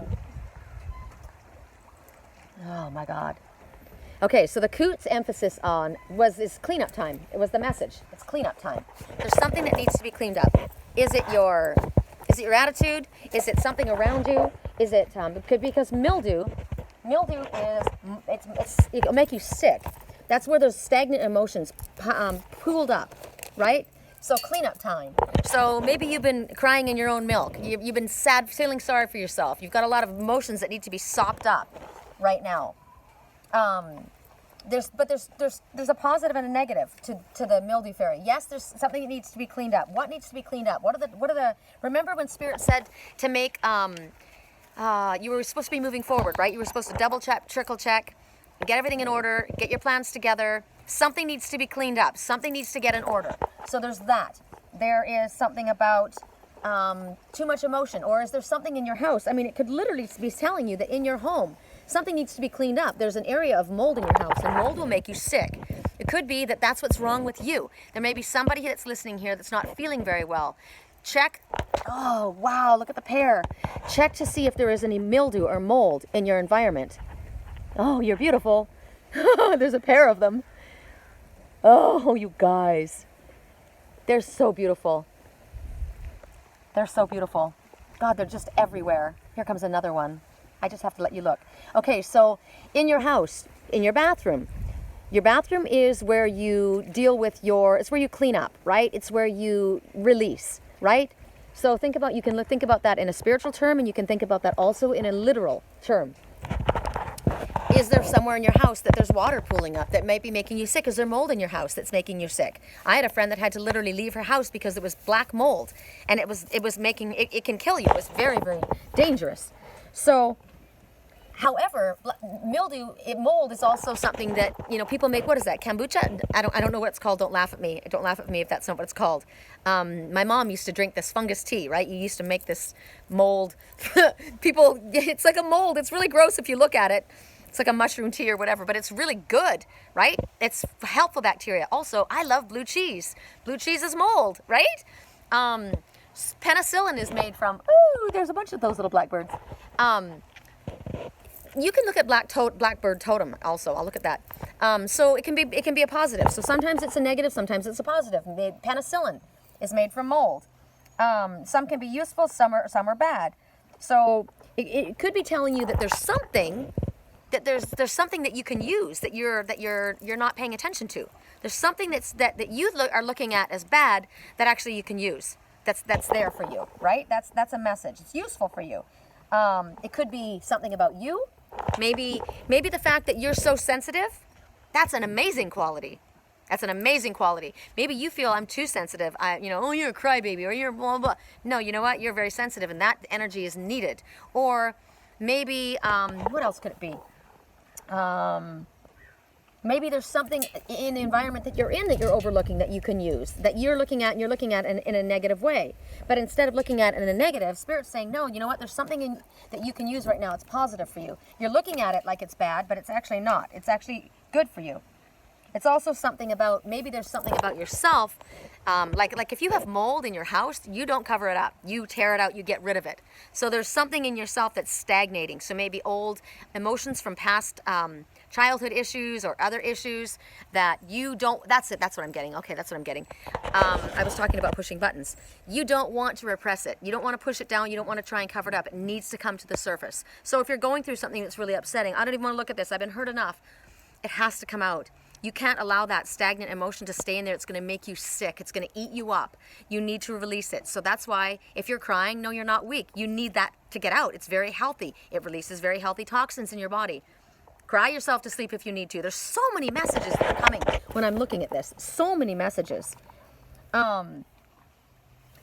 my God. Okay, so the coot's emphasis on is cleanup time. It was the message. It's cleanup time. There's something that needs to be cleaned up. Is it your attitude? Is it something around you? Is it because mildew is it'll make you sick. That's where those stagnant emotions pooled up, right? So cleanup time. So maybe you've been crying in your own milk. You've been sad, feeling sorry for yourself. You've got a lot of emotions that need to be sopped up right now. There's a positive and a negative to the mildew fairy. Yes, there's something that needs to be cleaned up. What needs to be cleaned up? What are the remember when Spirit said to make you were supposed to be moving forward, right? You were supposed to double check, trickle check, get everything in order, get your plans together. Something needs to be cleaned up. Something needs to get in order. So there's that. There is something about too much emotion, or is there something in your house? I mean, it could literally be telling you that in your home something needs to be cleaned up. There's an area of mold in your house, and mold will make you sick. It could be that that's what's wrong with you. There may be somebody that's listening here that's not feeling very well. Check. Oh, wow, look at the pair. Check to see if there is any mildew or mold in your environment. Oh, you're beautiful. There's a pair of them. Oh, you guys. They're so beautiful. They're so beautiful. God, they're just everywhere. Here comes another one. I just have to let you look. Okay, so in your house, in your bathroom is where you deal with it's where you clean up, right? It's where you release, right? So you can think about that in a spiritual term, and you can think about that also in a literal term. Is there somewhere in your house that there's water pooling up that might be making you sick? Is there mold in your house that's making you sick? I had a friend that had to literally leave her house because it was black mold, and it can kill you. It was very, very dangerous. So, however, mold is also something that, people make. What is that? Kombucha? I don't know what it's called. Don't laugh at me. Don't laugh at me if that's not what it's called. My mom used to drink this fungus tea, right? You used to make this mold. It's like a mold. It's really gross if you look at it. It's like a mushroom tea or whatever, but it's really good, right? It's helpful bacteria. Also, I love blue cheese. Blue cheese is mold, right? Penicillin is made from, there's a bunch of those little blackbirds. You can look at blackbird totem also. I'll look at that. So it can be a positive. So sometimes it's a negative, sometimes it's a positive. Penicillin is made from mold. Some can be useful, some are bad. So it could be telling you that there's something that you can use that you're not paying attention to. There's something that you are looking at as bad that actually you can use. That's there for you, right? That's a message. It's useful for you. It could be something about you. Maybe the fact that you're so sensitive. That's an amazing quality. Maybe you feel I'm too sensitive. You're a crybaby, or you're blah, blah, blah. No, you know what? You're very sensitive, and that energy is needed. Or maybe, what else could it be? Maybe there's something in the environment that you're in that you're overlooking that you can use, that you're looking at in a negative way. But instead of looking at it in a negative, Spirit's saying, no, you know what? There's something that you can use right now. It's positive for you. You're looking at it like it's bad, but it's actually not. It's actually good for you. It's also maybe there's something about yourself, like if you have mold in your house, you don't cover it up. You tear it out, you get rid of it. So there's something in yourself that's stagnating. So maybe old emotions from past childhood issues or other issues that you don't, that's what I'm getting. Okay, that's what I'm getting. I was talking about pushing buttons. You don't want to repress it. You don't want to push it down. You don't want to try and cover it up. It needs to come to the surface. So if you're going through something that's really upsetting, I don't even want to look at this. I've been hurt enough. It has to come out. You can't allow that stagnant emotion to stay in there. It's going to make you sick. It's going to eat you up. You need to release it. So that's why if you're crying, no, you're not weak. You need that to get out. It's very healthy. It releases very healthy toxins in your body. Cry yourself to sleep if you need to. There's so many messages that are coming when I'm looking at this. So many messages.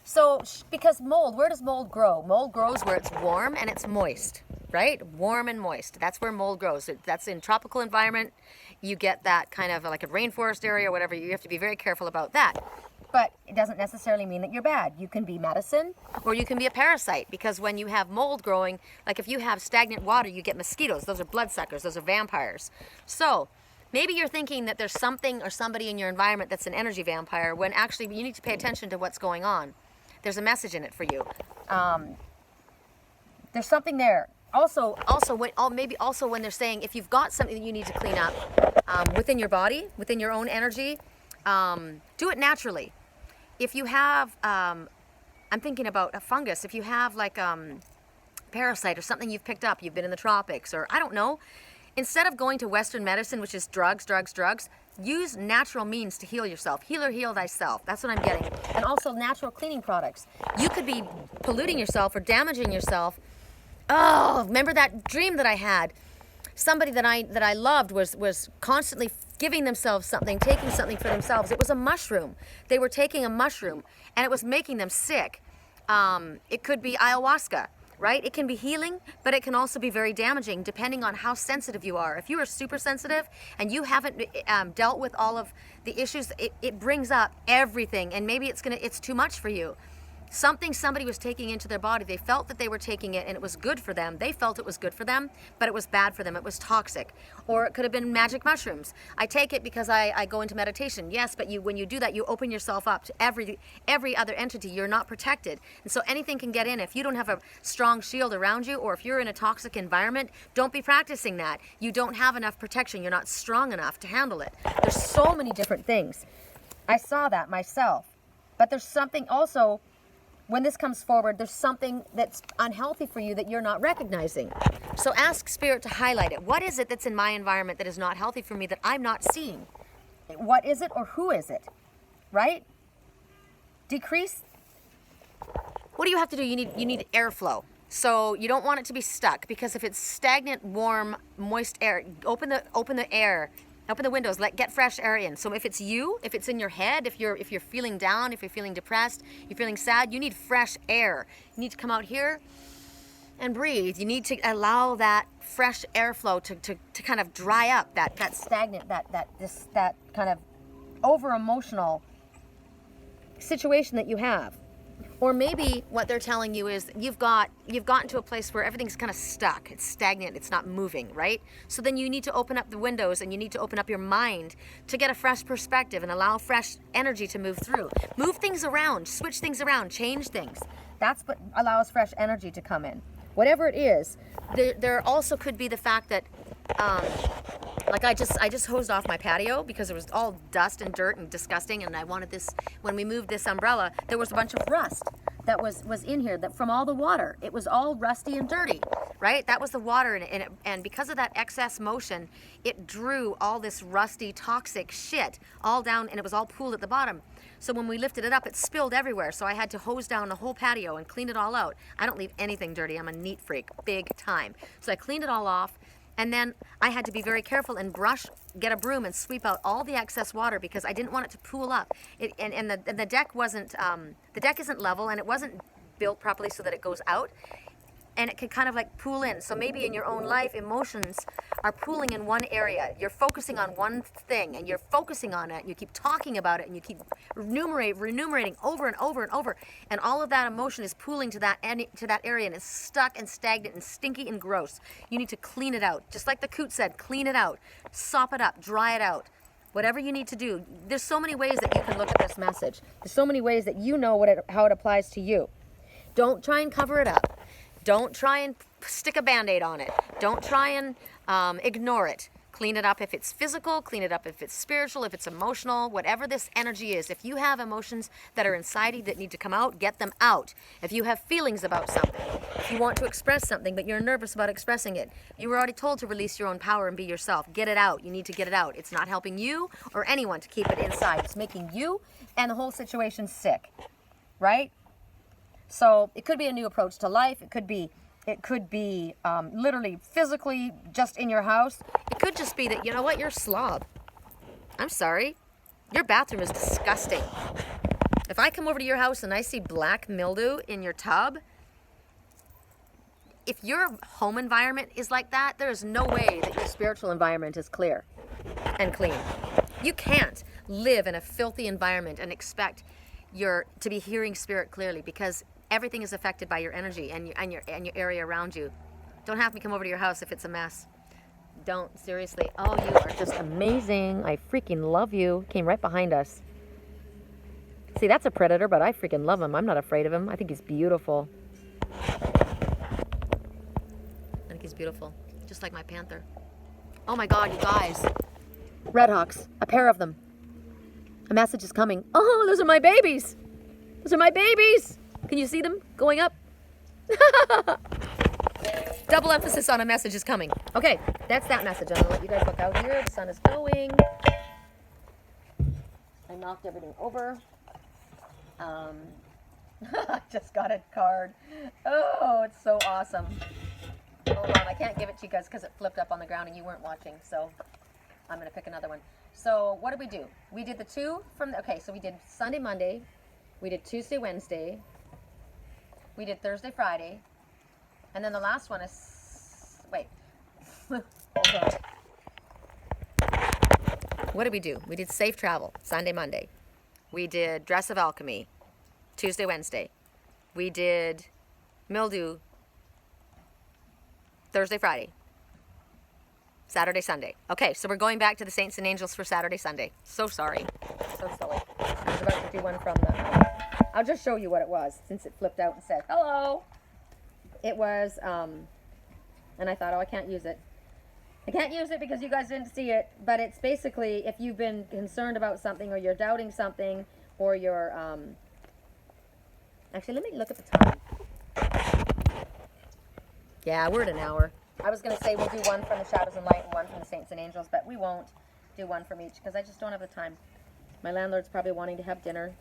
So, because mold, where does mold grow? Mold grows where it's warm and it's moist, right? Warm and moist. That's where mold grows. That's in tropical environment. You get that kind of like a rainforest area or whatever. You have to be very careful about that. But it doesn't necessarily mean that you're bad. You can be medicine or you can be a parasite, because when you have mold growing, like if you have stagnant water, you get mosquitoes. Those are bloodsuckers. Those are vampires. So maybe you're thinking that there's something or somebody in your environment that's an energy vampire, when actually you need to pay attention to what's going on. There's a message in it for you. There's something there. Also, maybe when they're saying if you've got something that you need to clean up within your body, within your own energy, do it naturally. If you have, I'm thinking about a fungus. If you have like parasite or something you've picked up, you've been in the tropics, or I don't know, instead of going to Western medicine, which is drugs, use natural means to heal yourself. Healer, heal thyself. That's what I'm getting. And also natural cleaning products. You could be polluting yourself or damaging yourself. Oh, remember that dream that I had? Somebody that I loved was constantly giving themselves something, taking something for themselves. It was a mushroom. They were taking a mushroom, and it was making them sick. It could be ayahuasca, right? It can be healing, but it can also be very damaging depending on how sensitive you are. If you are super sensitive and you haven't dealt with all of the issues, it brings up everything, and maybe it's too much for you. Somebody was taking into their body. They felt that they were taking it and it was good for them. They felt it was good for them, but it was bad for them. It was toxic. Or it could have been magic mushrooms. I take it because I go into meditation. Yes, but when you do that, you open yourself up to every other entity. You're not protected. And so anything can get in. If you don't have a strong shield around you, or if you're in a toxic environment, don't be practicing that. You don't have enough protection. You're not strong enough to handle it. There's so many different things. I saw that myself. But there's something also, when this comes forward, there's something that's unhealthy for you that you're not recognizing. So ask Spirit to highlight it. What is it that's in my environment that is not healthy for me that I'm not seeing? What is it, or who is it? Right? Decrease. What do you have to do? You need airflow. So you don't want it to be stuck, because if it's stagnant, warm, moist air, open the air. Open the windows, get fresh air in. So if it's in your head, if you're feeling down, if you're feeling depressed, you're feeling sad, you need fresh air. You need to come out here and breathe. You need to allow that fresh airflow to kind of dry up that stagnant, that kind of over emotional situation that you have. Or maybe what they're telling you is you've gotten to a place where everything's kind of stuck. It's stagnant. It's not moving, right? So then you need to open up the windows, and you need to open up your mind to get a fresh perspective and allow fresh energy to move through. Move things around, switch things around, change things. That's what allows fresh energy to come in. Whatever it is, there also could be the fact that like I just hosed off my patio because it was all dust and dirt and disgusting, and I wanted this. When we moved this umbrella, there was a bunch of rust that was in here from all the water. It was all rusty and dirty, right? That was the water in it, and because of that excess motion, it drew all this rusty, toxic shit all down, and it was all pooled at the bottom. So when we lifted it up, it spilled everywhere. So I had to hose down the whole patio and clean it all out. I don't leave anything dirty. I'm a neat freak, big time. So I cleaned it all off. And then I had to be very careful and get a broom and sweep out all the excess water, because I didn't want it to pool up. And the deck wasn't, the deck isn't level, and it wasn't built properly so that it goes out. And it can kind of like pool in. So maybe in your own life, emotions are pooling in one area. You're focusing on one thing, and you're focusing on it, and you keep talking about it, and you keep renumerating over and over and over. And all of that emotion is pooling to that area, and it's stuck and stagnant and stinky and gross. You need to clean it out. Just like the coot said, clean it out. Sop it up, dry it out. Whatever you need to do. There's so many ways that you can look at this message. There's so many ways that you know how it applies to you. Don't try and cover it up. Don't try and stick a Band-Aid on it. Don't try and ignore it. Clean it up if it's physical, clean it up if it's spiritual, if it's emotional, whatever this energy is. If you have emotions that are inside you that need to come out, get them out. If you have feelings about something, if you want to express something but you're nervous about expressing it, you were already told to release your own power and be yourself. Get it out. You need to get it out. It's not helping you or anyone to keep it inside. It's making you and the whole situation sick, right? So it could be a new approach to life. It could be literally physically just in your house. It could just be that, you know what, you're a slob. I'm sorry. Your bathroom is disgusting. If I come over to your house and I see black mildew in your tub, if your home environment is like that, there is no way that your spiritual environment is clear and clean. You can't live in a filthy environment and expect to be hearing spirit clearly, because everything is affected by your energy and your area around you. Don't have me come over to your house if it's a mess. Don't, seriously. Oh, you are just amazing. I freaking love you. Came right behind us. See, that's a predator, but I freaking love him. I'm not afraid of him. I think he's beautiful. I think he's beautiful. Just like my panther. Oh my God, you guys. Redhawks. A pair of them. A message is coming. Oh, those are my babies. Those are my babies. Can you see them going up? Double emphasis on a message is coming. Okay, that's that message. I'm going to let you guys look out here. The sun is going. I knocked everything over. I just got a card. Oh, it's so awesome. Hold on, I can't give it to you guys because it flipped up on the ground and you weren't watching. So I'm going to pick another one. So what did we do? We did the two from, okay, so we did Sunday, Monday. We did Tuesday, Wednesday. We did Thursday, Friday. And then the last one is, wait. Hold on. What did we do? We did Safe Travel, Sunday, Monday. We did Dress of Alchemy, Tuesday, Wednesday. We did Mildew, Thursday, Friday. Saturday, Sunday. Okay, so we're going back to the Saints and Angels for Saturday, Sunday. So sorry. So silly. I was about to do one from the... I'll just show you what it was, since it flipped out and said, hello. It was, and I thought, oh, I can't use it. I can't use it because you guys didn't see it, but it's basically if you've been concerned about something or you're doubting something or you're, actually, let me look at the time. Yeah, we're at an hour. I was going to say we'll do one from the Shadows and Light and one from the Saints and Angels, but we won't do one from each because I just don't have the time. My landlord's probably wanting to have dinner.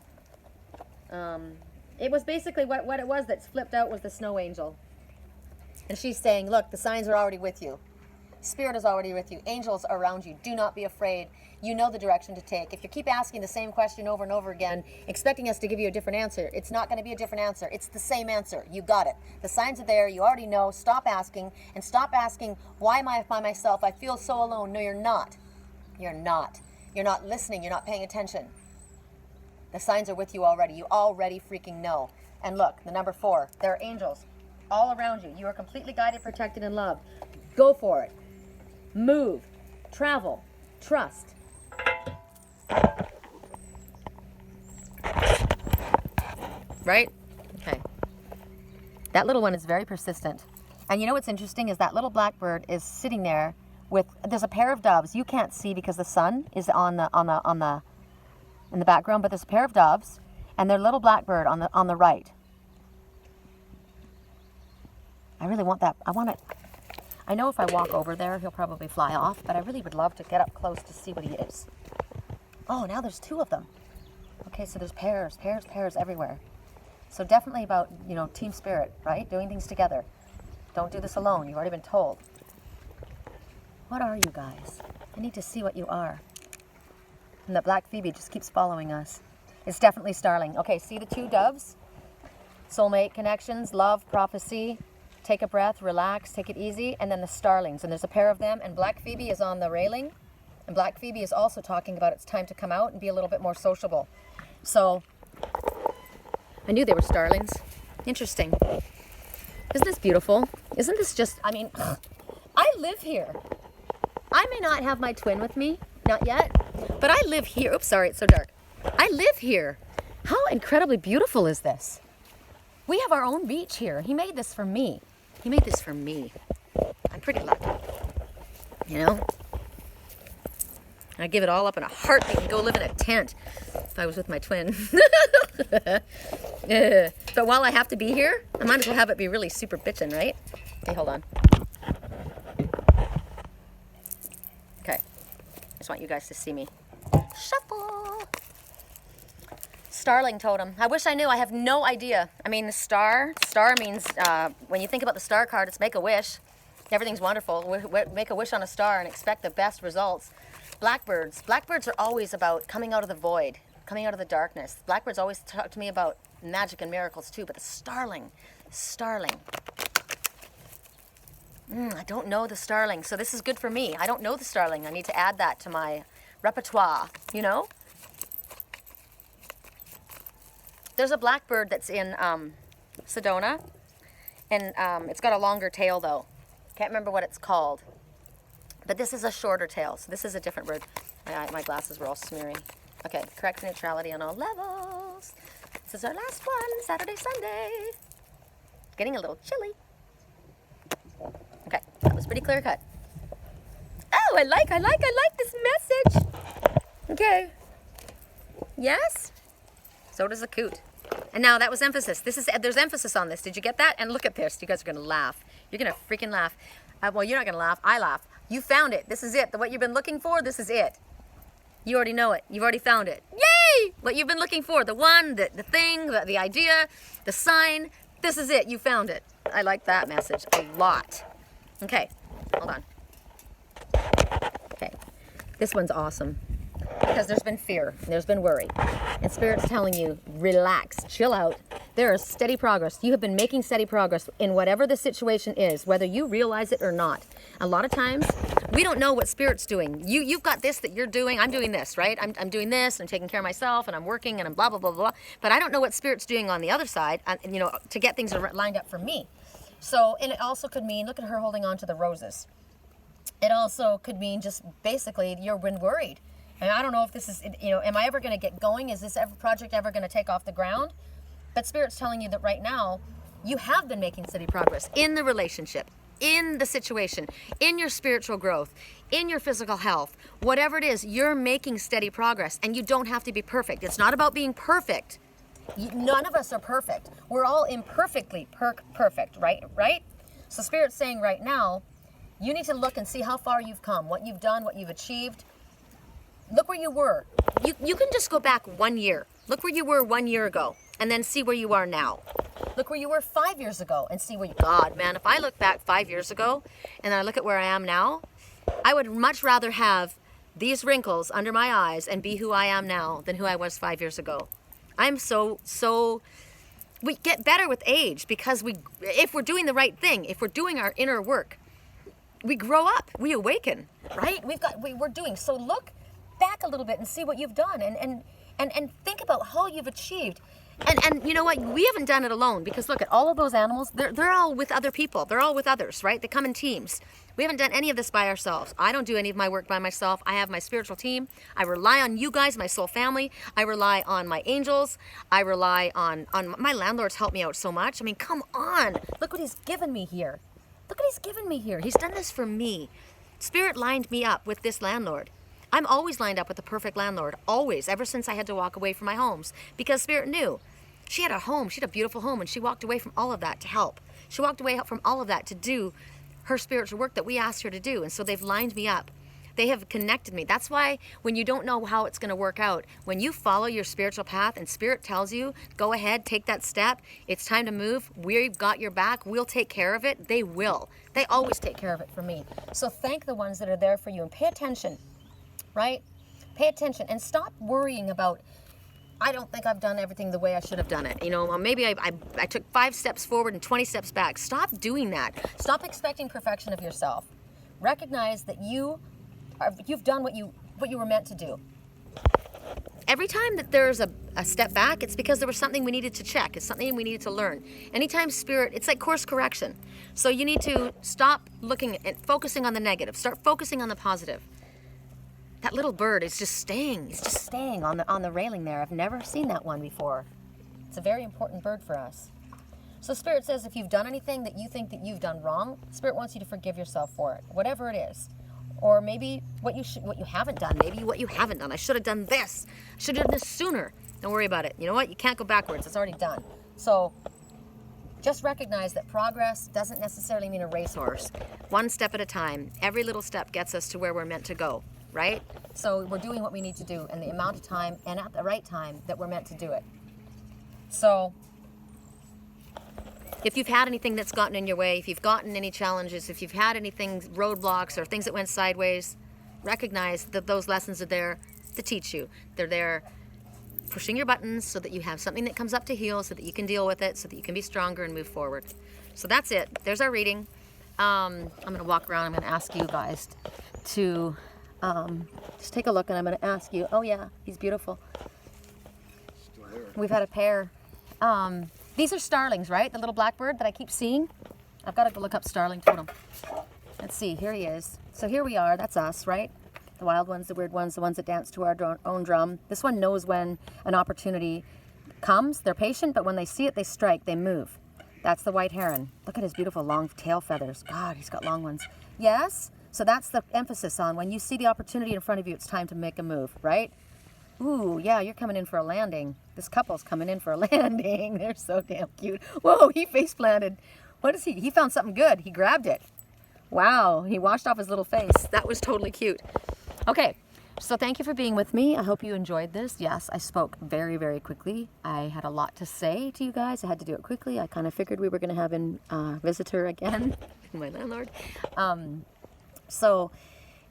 It was basically what it was that's flipped out was the snow angel. And she's saying, look, the signs are already with you. Spirit is already with you. Angels are around you. Do not be afraid. You know the direction to take. If you keep asking the same question over and over again, expecting us to give you a different answer, it's not going to be a different answer. It's the same answer. You got it. The signs are there. You already know. Stop asking. And stop asking, why am I by myself? I feel so alone. No, you're not. You're not. You're not listening. You're not paying attention. The signs are with you already. You already freaking know. And look, the number 4. There are angels all around you. You are completely guided, protected, and loved. Go for it. Move. Travel. Trust. Right? Okay. That little one is very persistent. And you know what's interesting is that little blackbird is sitting there with, there's a pair of doves. You can't see because the sun is in the background, but there's a pair of doves and their little blackbird on the right. I really want that. I want it. I know if I walk over there, he'll probably fly off, but I really would love to get up close to see what he is. Oh, now there's 2 of them. Okay, so there's pairs everywhere. So definitely about, team spirit, right? Doing things together. Don't do this alone. You've already been told. What are you guys? I need to see what you are. And the black Phoebe just keeps following us. It's definitely Starling. Okay, see the 2 doves? Soulmate connections, love, prophecy. Take a breath, relax, take it easy. And then the Starlings. And there's a pair of them. And Black Phoebe is on the railing. And Black Phoebe is also talking about it's time to come out and be a little bit more sociable. So, I knew they were Starlings. Interesting. Isn't this beautiful? Isn't this just, I live here. I may not have my twin with me, not yet, but I live here. Oops, sorry, it's so dark. I live here. How incredibly beautiful is this? We have our own beach here. He made this for me. He made this for me. I'm pretty lucky. And I'd give it all up in a heartbeat and go live in a tent if I was with my twin. But while I have to be here, I might as well have it be really super bitchin', right? Okay, hold on. Okay. I just want you guys to see me. Shuffle. Starling Totem. I wish I knew. I have no idea. I mean, the star means, when you think about the star card, it's make a wish. Everything's wonderful. Make a wish on a star and expect the best results. Blackbirds. Blackbirds are always about coming out of the void, coming out of the darkness. Blackbirds always talk to me about magic and miracles too, but the starling. I don't know the starling, so this is good for me. I don't know the starling. I need to add that to my repertoire, you know? There's a blackbird that's in Sedona, and it's got a longer tail though. Can't remember what it's called. But this is a shorter tail, so this is a different bird. My glasses were all smeary. Okay, correct neutrality on all levels. This is our last one, Saturday, Sunday. Getting a little chilly. Okay, that was pretty clear cut. Oh, I like this message. Okay. Yes? So does the coot. And now that was emphasis. There's emphasis on this. Did you get that? And look at this. You guys are gonna laugh. You're gonna freaking laugh. Well, you're not gonna laugh. I laugh. You found it. This is it. What you've been looking for, this is it. You already know it. You've already found it. Yay! What you've been looking for. The one, the thing, the idea, the sign. This is it. You found it. I like that message a lot. Okay, hold on. Okay, this one's awesome. Because there's been fear, there's been worry. And Spirit's telling you, relax, chill out. There is steady progress. You have been making steady progress in whatever the situation is, whether you realize it or not. A lot of times, we don't know what Spirit's doing. You've got this that you're doing. I'm doing this, right? I'm doing this, and I'm taking care of myself, and I'm working, and I'm blah, blah, blah, blah. But I don't know what Spirit's doing on the other side, you know, to get things lined up for me. So, and it also could mean, look at her holding on to the roses. It also could mean just basically you've been worried. And I don't know if this is, you know, am I ever going to get going? Is this project ever going to take off the ground? But Spirit's telling you that right now, you have been making steady progress in the relationship, in the situation, in your spiritual growth, in your physical health. Whatever it is, you're making steady progress, and you don't have to be perfect. It's not about being perfect. None of us are perfect. We're all imperfectly perfect, right? So Spirit's saying right now, you need to look and see how far you've come, what you've done, what you've achieved. Look where you were. You can just go back 1 year. Look where you were 1 year ago, and then see where you are now. Look where you were 5 years ago, and see where you... God, man, if I look back 5 years ago, and I look at where I am now, I would much rather have these wrinkles under my eyes and be who I am now than who I was 5 years ago. I'm so... We get better with age because if we're doing the right thing, if we're doing our inner work, we grow up, we awaken, right? We're doing... So look back a little bit and see what you've done and think about how you've achieved. And you know what? We haven't done it alone, because look at all of those animals. They're all with other people. They're all with others, right? They come in teams. We haven't done any of this by ourselves. I don't do any of my work by myself. I have my spiritual team. I rely on you guys, my soul family. I rely on my angels. I rely on my landlords. Help me out so much. I mean, come on. Look what he's given me here. Look what he's given me here. He's done this for me. Spirit lined me up with this landlord. I'm always lined up with the perfect landlord, always, ever since I had to walk away from my homes, because Spirit knew. She had a home, she had a beautiful home, and she walked away from all of that to help. She walked away from all of that to do her spiritual work that we asked her to do, and so they've lined me up. They have connected me. That's why when you don't know how it's going to work out, when you follow your spiritual path and Spirit tells you, go ahead, take that step, it's time to move, we've got your back, we'll take care of it, they will. They always take care of it for me. So thank the ones that are there for you, and pay attention. Right? Pay attention and stop worrying about, I don't think I've done everything the way I should have done it. You know, maybe I took 5 steps forward and 20 steps back. Stop doing that. Stop expecting perfection of yourself. Recognize that you've done what you were meant to do. Every time that there's a step back, it's because there was something we needed to check. It's something we needed to learn. Anytime Spirit, it's like course correction. So you need to stop looking and focusing on the negative. Start focusing on the positive. That little bird is just staying. It's just staying on the railing there. I've never seen that one before. It's a very important bird for us. So Spirit says if you've done anything that you think that you've done wrong, Spirit wants you to forgive yourself for it, whatever it is. Or maybe what you haven't done. Maybe what you haven't done. I should have done this. I should have done this sooner. Don't worry about it. You know what? You can't go backwards. It's already done. So just recognize that progress doesn't necessarily mean a racehorse. One step at a time. Every little step gets us to where we're meant to go, right? So we're doing what we need to do in the amount of time and at the right time that we're meant to do it. So if you've had anything that's gotten in your way, if you've gotten any challenges, if you've had anything, roadblocks or things that went sideways, recognize that those lessons are there to teach you. They're there pushing your buttons so that you have something that comes up to heal, so that you can deal with it, so that you can be stronger and move forward. So that's it. There's our reading. I'm going to walk around. I'm going to ask you guys to just take a look, and I'm going to ask you, oh yeah, he's beautiful. We've had a pair. These are starlings, right? The little blackbird that I keep seeing. I've got to go look up Starling Totem. Let's see, here he is. So here we are, that's us, right? The wild ones, the weird ones, the ones that dance to our own drum. This one knows when an opportunity comes. They're patient, but when they see it, they strike, they move. That's the white heron. Look at his beautiful long tail feathers. God, he's got long ones. Yes? So that's the emphasis on when you see the opportunity in front of you, it's time to make a move, right? Ooh, yeah, you're coming in for a landing. This couple's coming in for a landing. They're so damn cute. Whoa, he face planted. What is he? He found something good. He grabbed it. Wow, he washed off his little face. That was totally cute. Okay, so thank you for being with me. I hope you enjoyed this. Yes, I spoke very, very quickly. I had a lot to say to you guys. I had to do it quickly. I kind of figured we were going to have a visitor again, my landlord. So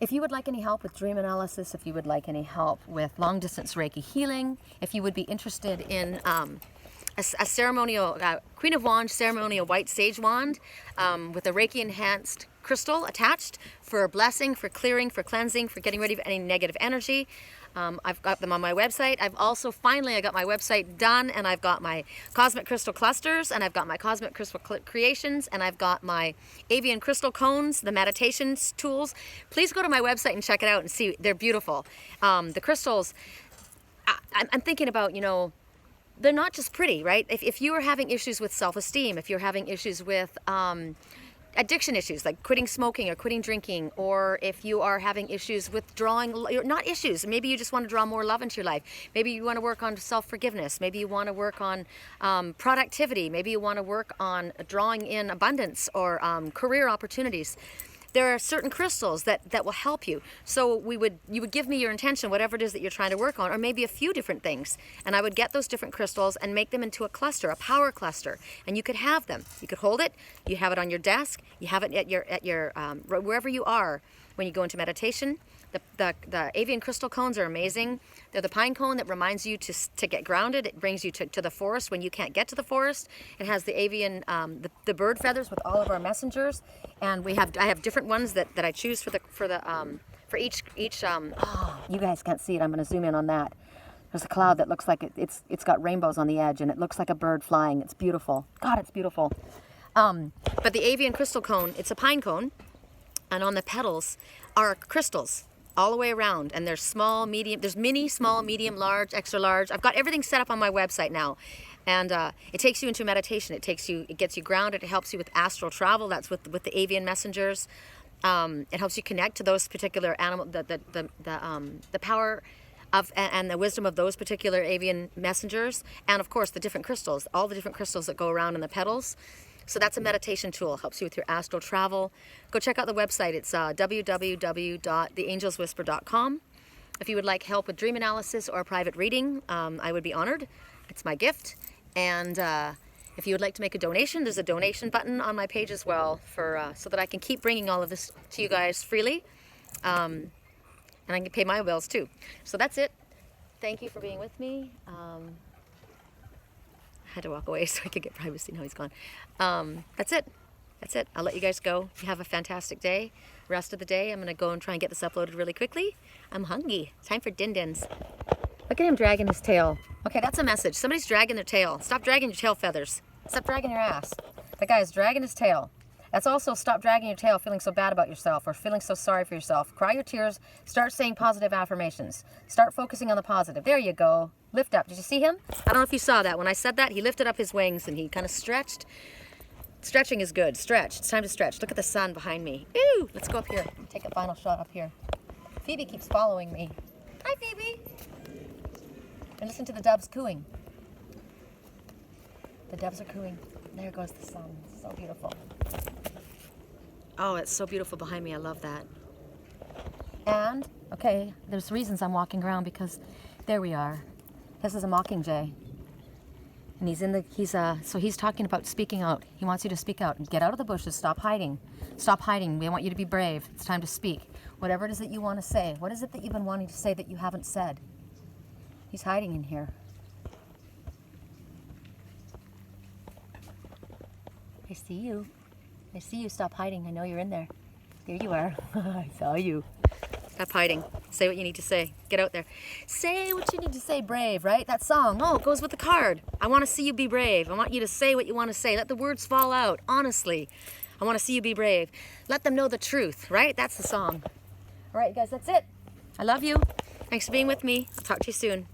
if you would like any help with dream analysis, if you would like any help with long distance Reiki healing, if you would be interested in a ceremonial Queen of Wands ceremonial white sage wand with a Reiki enhanced crystal attached for blessing, for clearing, for cleansing, for getting rid of any negative energy. I've got them on my website. I've also I got my website done, and I've got my cosmic crystal clusters, and I've got my cosmic crystal creations, and I've got my avian crystal cones, the meditations tools. Please go to my website and check it out and see. They're beautiful. The crystals, I'm thinking about, you know, they're not just pretty, right? If you are having issues with self-esteem, if you're having issues with addiction issues like quitting smoking or quitting drinking, or if you are having issues with not issues, maybe you just want to draw more love into your life. Maybe you want to work on self-forgiveness. Maybe you want to work on productivity. Maybe you want to work on drawing in abundance or career opportunities. There are certain crystals that will help you. So you would give me your intention, whatever it is that you're trying to work on, or maybe a few different things. And I would get those different crystals and make them into a cluster, a power cluster. And you could have them. You could hold it. You have it on your desk. You have it at your wherever you are when you go into meditation. The avian crystal cones are amazing. They're the pine cone that reminds you to get grounded. It brings you to the forest when you can't get to the forest. It has the avian, the bird feathers with all of our messengers, and I have different ones that I choose for each. Oh, you guys can't see it. I'm going to zoom in on that. There's a cloud that looks like it's got rainbows on the edge, and it looks like a bird flying. It's beautiful. God, it's beautiful. But the avian crystal cone, it's a pine cone, and on the petals are crystals all the way around, and there's small, medium, there's mini, small, medium, large, extra large. I've got everything set up on my website now, and it takes you into meditation. It gets you grounded. It helps you with astral travel. That's with the avian messengers. It helps you connect to those particular animal, the power of and the wisdom of those particular avian messengers, and of course the different crystals, all the different crystals that go around in the petals. So that's a meditation tool. Helps you with your astral travel. Go check out the website. It's www.theangelswhisper.com. If you would like help with dream analysis or a private reading, I would be honored. It's my gift. And if you would like to make a donation, there's a donation button on my page as well so that I can keep bringing all of this to you guys freely. And I can pay my bills too. So that's it. Thank you for being with me. I had to walk away so I could get privacy. Now he's gone. That's it. That's it. I'll let you guys go. You have a fantastic day. Rest of the day, I'm going to go and try and get this uploaded really quickly. I'm hungry. Time for din-dins. Look at him dragging his tail. Okay, that's a message. Somebody's dragging their tail. Stop dragging your tail feathers. Stop dragging your ass. The guy is dragging his tail. That's also stop dragging your tail, feeling so bad about yourself or feeling so sorry for yourself. Cry your tears. Start saying positive affirmations. Start focusing on the positive. There you go. Lift up. Did you see him? I don't know if you saw that. When I said that, he lifted up his wings and he kind of stretched. Stretching is good. Stretch. It's time to stretch. Look at the sun behind me. Ooh! Let's go up here. Take a final shot up here. Phoebe keeps following me. Hi, Phoebe. And listen to the doves cooing. The doves are cooing. There goes the sun. So beautiful. Oh, it's so beautiful behind me. I love that. And, okay, there's reasons I'm walking around because there we are. This is a mockingjay. And so he's talking about speaking out. He wants you to speak out. Get out of the bushes. Stop hiding. Stop hiding. We want you to be brave. It's time to speak. Whatever it is that you want to say. What is it that you've been wanting to say that you haven't said? He's hiding in here. I see you. I see you. Stop hiding. I know you're in there. There you are. I saw you. Stop hiding. Say what you need to say. Get out there. Say what you need to say, brave, right? That song. Oh, it goes with the card. I want to see you be brave. I want you to say what you want to say. Let the words fall out, honestly. I want to see you be brave. Let them know the truth, right? That's the song. All right, guys, that's it. I love you. Thanks for being with me. I'll talk to you soon.